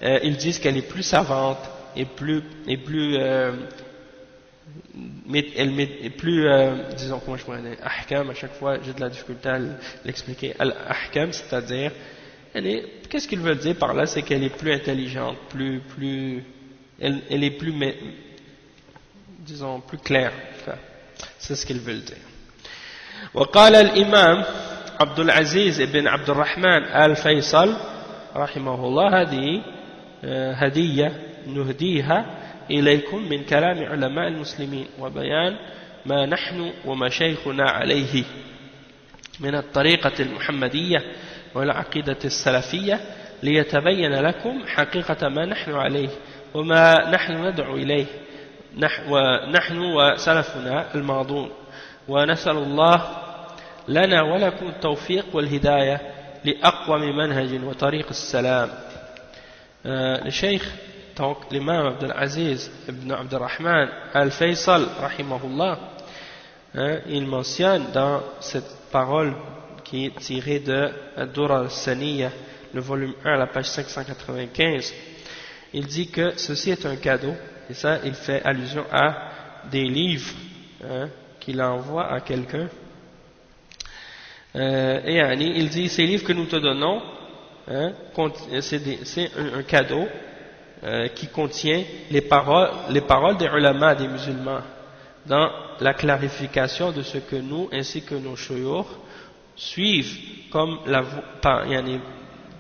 ils disent qu'elle est plus savante et plus disons, comment je pourrais dire, ahkam, à chaque fois j'ai de la difficulté à l'expliquer. Al-ahkam, c'est-à-dire, qu'est-ce qu'ils veulent dire par là? C'est qu'elle est plus intelligente, elle est plus, disons, plus claire. Enfin, c'est ce qu'ils veulent dire. وقال الإمام عبد العزيز بن عبد الرحمن آل فيصل رحمه الله: هذه هدية نهديها إليكم من كلام علماء المسلمين وبيان ما نحن ومشايخنا عليه من الطريقة المحمدية والعقيدة السلفية ليتبين لكم حقيقة ما نحن عليه وما نحن ندعو إليه ونحن وسلفنا الماضون، ونسأل الله لنا ولكم التوفيق والهداية لأقوم منهج وطريق السلام. Le cheikh, donc l'imam Abdul Aziz ibn Abd al-Rahman al-Faysal rahimahullah, il mentionne dans cette parole qui est tirée de Ad-Durar al-Saniyah, le volume 1 à la page 595, il dit que ceci est un cadeau, et ça il fait allusion à des livres qu'il envoie à quelqu'un, Et il dit, ces livres que nous te donnons, hein, c'est un cadeau qui contient les paroles des ulama, des musulmans, dans la clarification de ce que nous, ainsi que nos shuyukh, suivent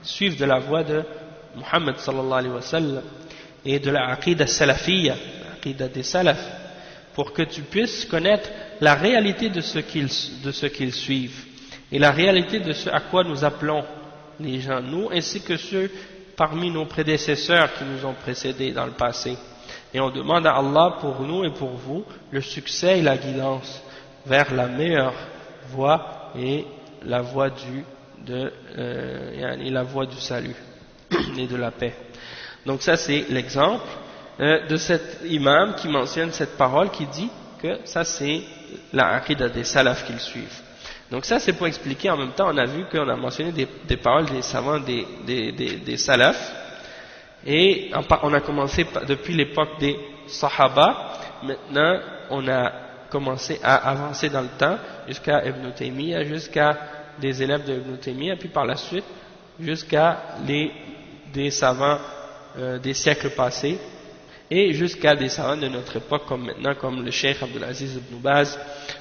suivent de la voie de Muhammad sallallahu alayhi wa sallam et de la aqidah salafiyya, l'aqidah des salafs, pour que tu puisses connaître la réalité de ce qu'ils suivent et la réalité de ce à quoi nous appelons les gens, nous ainsi que ceux parmi nos prédécesseurs qui nous ont précédés dans le passé. Et on demande à Allah pour nous et pour vous le succès et la guidance vers la meilleure voie et la voie la voie du salut et de la paix. Donc ça c'est l'exemple de cet imam qui mentionne cette parole qui dit que ça c'est la aqidah des salafs qu'ils suivent. Donc ça c'est pour expliquer, en même temps on a vu qu'on a mentionné des paroles des savants des salafs, et on a commencé depuis l'époque des sahaba. Maintenant on a commencé à avancer dans le temps jusqu'à Ibn Taymiyyah, jusqu'à des élèves de Ibn Taymiyyah, puis par la suite jusqu'à des savants des siècles passés, et jusqu'à des savants de notre époque comme maintenant, comme le Cheikh Abdul Aziz ibn Baz.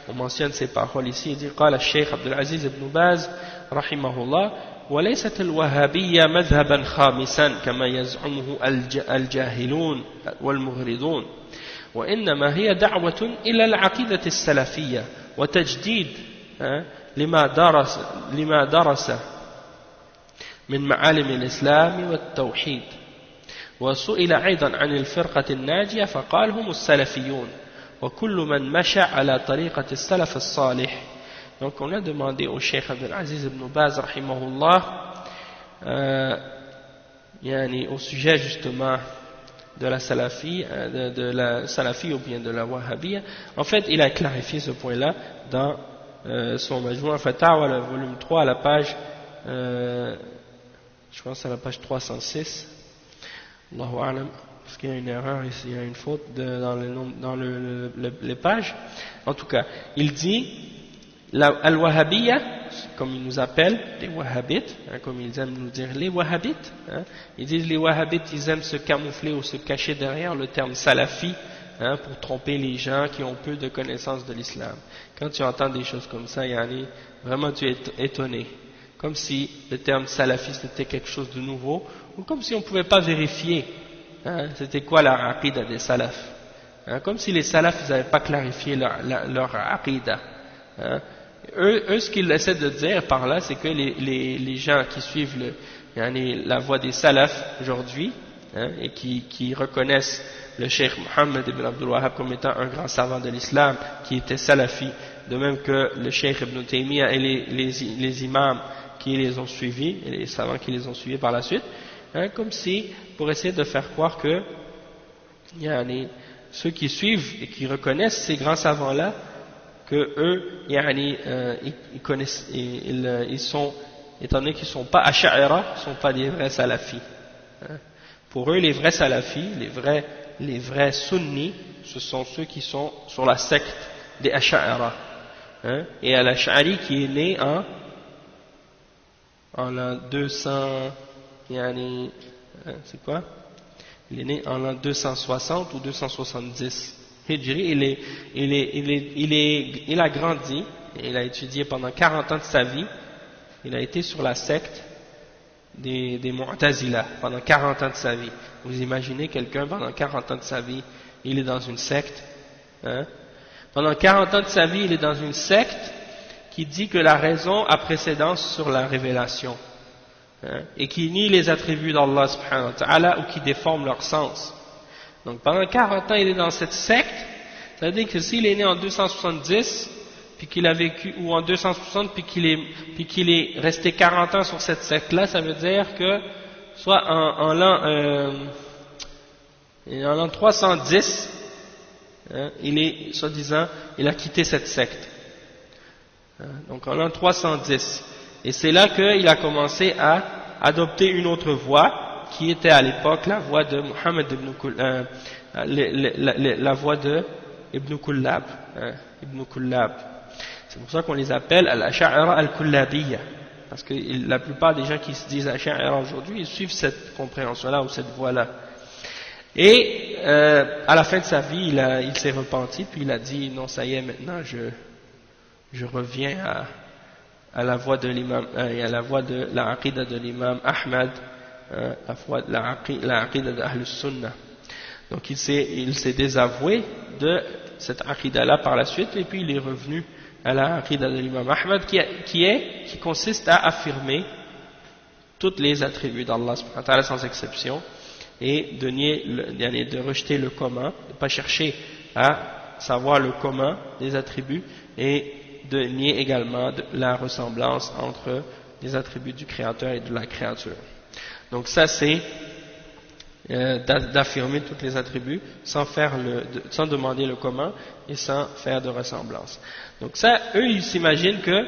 On mentionne ces paroles ici, il dit قال الشيخ عبد العزيز بن باز رحمه الله وليست الوهابية مذهبا خامسا كما يزعمه الجاهلون والمغرضون، وإنما هي دعوة إلى العقيدة السلفية وتجديد لما درس من معالم الإسلام والتوحيد. وسئل أيضا عن الفرقة الناجية فقال هم السلفيون وكل من مشى على طريقة السلف الصالح. Donc on a demandé au Cheikh Abdul Aziz ibn Baz rahimahullah au sujet justement de la salafi, de la salafi ou bien de la wahhabiyya. En fait il a clarifié ce point là dans son Majmou' Fatawa, le volume 3, à la page je pense à la page 306, Allahu a'lam, parce qu'il y a une erreur ici, il y a une faute dans les pages. En tout cas, il dit Al-Wahhabiyya, comme ils nous appellent, les Wahhabites, comme ils aiment nous dire les Wahhabites, ils disent les Wahhabites, ils aiment se camoufler ou se cacher derrière le terme salafi, pour tromper les gens qui ont peu de connaissances de l'islam. Quand tu entends des choses comme ça, vraiment tu es étonné, comme si le terme salafiste était quelque chose de nouveau, ou comme si on ne pouvait pas vérifier c'était quoi la aqidah des salafs, comme si les salafs n'avaient pas clarifié leur aqidah. Eux, ce qu'ils essaient de dire par là, c'est que les gens qui suivent la voie des salafs aujourd'hui, et qui reconnaissent le Cheikh Mohammed ibn Abdul Wahhab comme étant un grand savant de l'islam, qui était salafi, de même que le Cheikh Ibn Taymiyyah et les imams qui les ont suivis, et les savants qui les ont suivis par la suite, comme si, pour essayer de faire croire que ceux qui suivent et qui reconnaissent ces grands savants-là, que eux, ils connaissent, ils sont, étant donné qu'ils ne sont pas ash'ara, ils ne sont pas des vrais salafis. Pour eux, les vrais salafis, les vrais sunnis, ce sont ceux qui sont sur la secte des ash'ara. Et al-Ash'ari qui est né en l'an 200, c'est quoi? Il est né en l'an 260 ou 270 Hijri. Il a grandi, il a étudié pendant 40 ans de sa vie, il a été sur la secte des Mu'tazila pendant 40 ans de sa vie. Vous imaginez quelqu'un pendant 40 ans de sa vie, il est dans une secte, pendant 40 ans de sa vie, il est dans une secte qui dit que la raison a précédence sur la révélation, et qui nie les attributs d'Allah subhanahu wa ta'ala ou qui déforme leur sens. Donc pendant 40 ans il est dans cette secte, ça veut dire que s'il est né en 270 puis qu'il a vécu, ou en 260 puis qu'il est resté 40 ans sur cette secte là, ça veut dire que soit en l'an 310 il est, soi-disant, il a quitté cette secte, donc en l'an 310. Et c'est là qu'il a commencé à adopter une autre voie, qui était à l'époque la voie de Muhammad ibn Kullab, la voie de Ibn Kullab. C'est pour ça qu'on les appelle al-asha'ira al-kullabiyya. Parce que la plupart des gens qui se disent asha'ira aujourd'hui, ils suivent cette compréhension-là ou cette voie-là. Et à la fin de sa vie, il s'est repenti, puis il a dit non, ça y est, maintenant je reviens à la voie de l'imam, à la voie de la aqida de l'imam Ahmad, la aqida de Ahl Sunnah. Donc il s'est désavoué de cette aqida-là par la suite, et puis il est revenu à la aqida de l'imam Ahmad, qui consiste à affirmer tous les attributs d'Allah subhanahu wa ta'ala sans exception, et de rejeter le commun, de ne pas chercher à savoir le commun des attributs, et de nier également la ressemblance entre les attributs du Créateur et de la créature. Donc ça c'est d'affirmer tous les attributs sans demander le commun et sans faire de ressemblance. Donc ça, eux ils s'imaginent que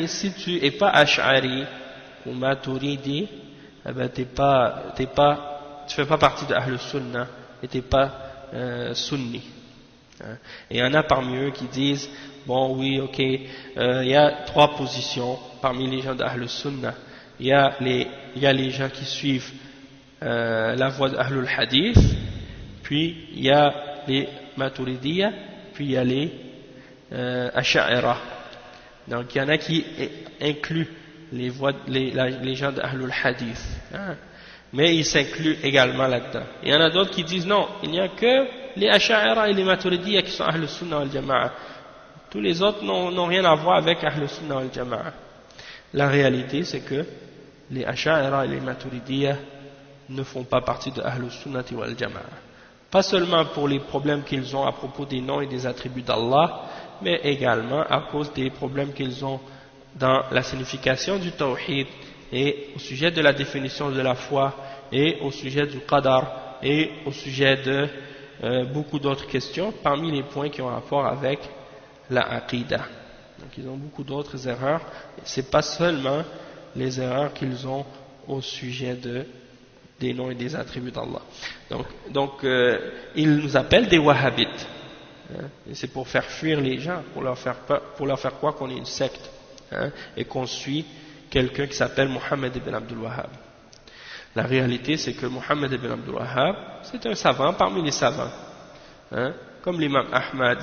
si tu n'es pas Ash'ari ou Maturidi, eh ben tu fais pas partie de Ahl Sunnah et tu n'es pas Sunni. Et il y en a parmi eux qui disent bon oui ok, il y a 3 positions parmi les gens d'Ahl Sunnah. Il y a les gens qui suivent la voie d'Ahlul Hadith, puis il y a les Maturidiyya, puis il y a les Asha'ira. Donc il y en a qui incluent les gens d'Ahlul Hadith, mais ils s'incluent également là-dedans. Il y en a d'autres qui disent non, il n'y a que les Asha'ira et les Maturidiyya qui sont Ahlus Sunnah wal Jama'a. Tous les autres n'ont rien à voir avec Ahlus Sunnah wal Jama'a. La réalité c'est que les Asha'ira et les Maturidiyya ne font pas partie de Ahlus Sunnati wal Jama'a. Pas seulement pour les problèmes qu'ils ont à propos des noms et des attributs d'Allah, mais également à cause des problèmes qu'ils ont dans la signification du tawhid, et au sujet de la définition de la foi, et au sujet du qadar, et au sujet de beaucoup d'autres questions parmi les points qui ont rapport avec la aqidah. Donc ils ont beaucoup d'autres erreurs, c'est pas seulement les erreurs qu'ils ont au sujet des noms et des attributs d'Allah. Donc ils nous appellent des wahhabites, et c'est pour faire fuir les gens, pour leur faire croire qu'on est une secte, et qu'on suit quelqu'un qui s'appelle Muhammad ibn Abdul Wahhab. La réalité c'est que Muhammad ibn Abdul Wahhab c'est un savant parmi les savants, comme l'imam Ahmad,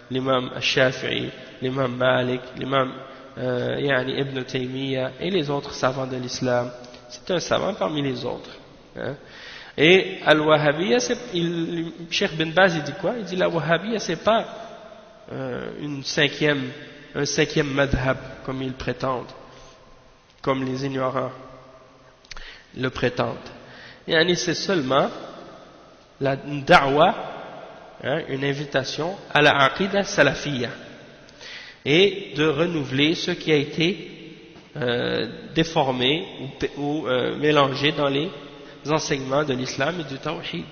l'imam Shafi'i, l'imam Malik, l'imam Ibn Taymiyyah et les autres savants de l'islam. C'est un savant parmi les autres. Et Al-Wahhabiyya, Cheikh bin Baz il dit quoi? Il dit la Wahhabiyya c'est pas un cinquième madhab comme ils prétendent, comme les ignorants le prétendent. C'est seulement une da'wa, une invitation à la aqida salafiyya, et de renouveler ce qui a été déformé ou mélangé dans les enseignements de l'islam et du tawhid,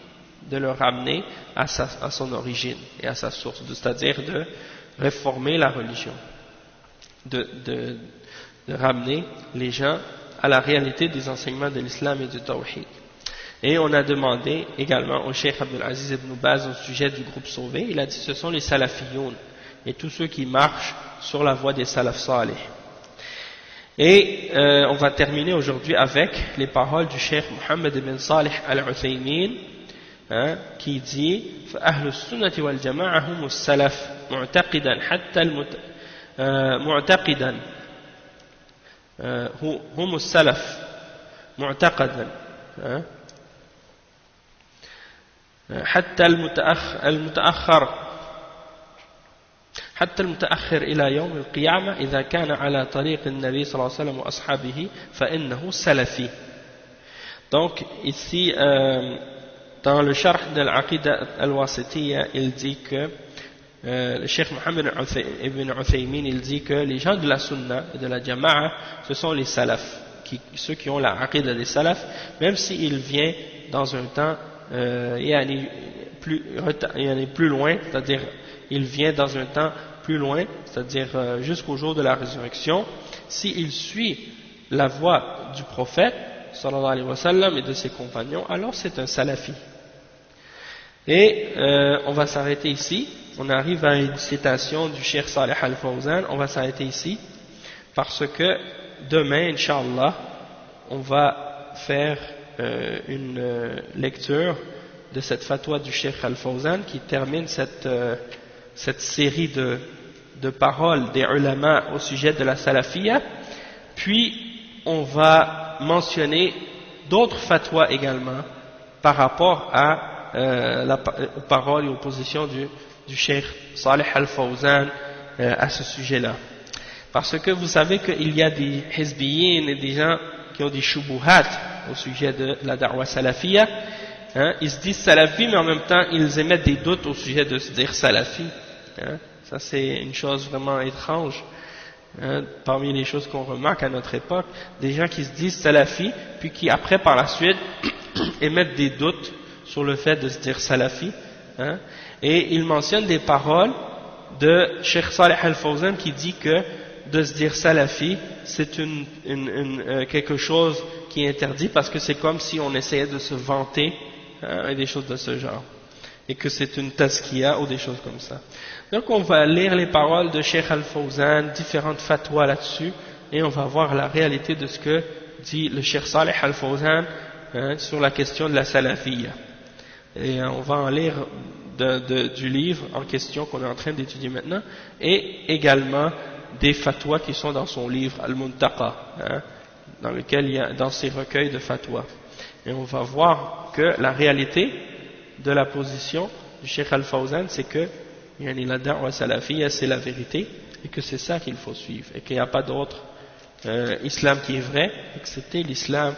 de le ramener à son origine et à sa source, c'est-à-dire de réformer la religion, de ramener les gens à la réalité des enseignements de l'islam et du tawhid. Et on a demandé également au Cheikh Abdul Aziz ibn Baz au sujet du groupe sauvé, il a dit ce sont les salafiyoun et tous ceux qui marchent sur la voie des salaf salih. Et on va terminer aujourd'hui avec les paroles du Cheikh Mohammed ibn Salih al-Uthaymin, qui dit فأهل السنة والجماعة هم السلف معتقدا حتى معتقدا هم السلف معتقدا حتى المتأخر إلى يوم القيامة إذا كان على طريق النبي صلى الله عليه وسلم وأصحابه فإنه سلفي. Donc ici dans le sharh de l'Aqida al-Wasitiyya, il dit que le Cheikh Mohammed ibn Uthaymin, il dit que les gens de la Sunna et de la Jama'a, ce sont les salafs, ceux qui ont la Aqida des salafs, même s'il vient dans un temps plus loin, c'est-à-dire il vient dans un temps plus loin, c'est-à-dire jusqu'au jour de la résurrection, s'il suit la voie du prophète sallallahu alayhi wa sallam et de ses compagnons, alors c'est un salafi. Et on va s'arrêter ici. On arrive à une citation du Cheikh Salih Al-Fawzan. On va s'arrêter ici parce que demain, Inch'Allah, on va faire une lecture de cette fatwa du Cheikh Al-Fawzan qui termine cette série de paroles des ulama au sujet de la salafiyya. Puis on va mentionner d'autres fatwas également par rapport aux paroles et aux positions du Cheikh Salih Al-Fawzan à ce sujet-là. Parce que vous savez qu'il y a des hizbiyin et des gens qui ont des shubuhat au sujet de la da'wa salafiyya. Ils se disent salafi, mais en même temps ils émettent des doutes au sujet de se dire salafi. Ça c'est une chose vraiment étrange. Parmi les choses qu'on remarque à notre époque, des gens qui se disent salafi, puis qui après par la suite émettent des doutes sur le fait de se dire salafi. Et ils mentionnent des paroles de Cheikh Salih Al-Fawzan qui dit que de se dire salafi, c'est quelque chose qui est interdit parce que c'est comme si on essayait de se vanter et des choses de ce genre. Et que c'est une tazkiya ou des choses comme ça. Donc on va lire les paroles de Cheikh Al-Fawzan, différentes fatwas là-dessus, et on va voir la réalité de ce que dit le Cheikh Salih Al-Fawzan sur la question de la salafiyya. Et on va en lire du livre en question qu'on est en train d'étudier maintenant, et également des fatwas qui sont dans son livre Al-Muntaqa, dans lequel il y a dans ses recueils de fatwas. Et on va voir que la réalité de la position du Cheikh Al-Fawzan, c'est que la da'wa salafiyya c'est la vérité et que c'est ça qu'il faut suivre et qu'il n'y a pas d'autre islam qui est vrai excepté l'islam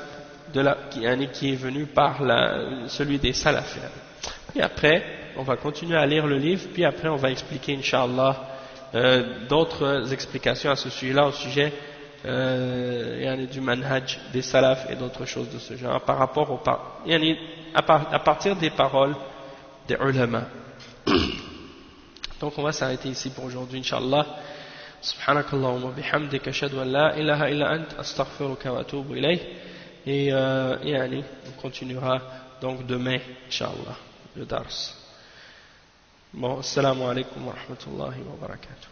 qui est venu par celui des salafis. Et après on va continuer à lire le livre, puis après on va expliquer Inch'Allah d'autres explications à ce sujet-là, au sujet du manhaj des salafs et d'autres choses de ce genre par rapport à partir des paroles des ulama. Donc on va s'arrêter ici pour aujourd'hui, Inch'Allah. Subhanakallahumma bihamdika ashhadu an la ilaha illa ant astaghfiruka wa atubu ilayh. Et on continuera donc demain, Inch'Allah, le dars. Bon, assalamu alaikum wa rahmatullahi wa barakatuh.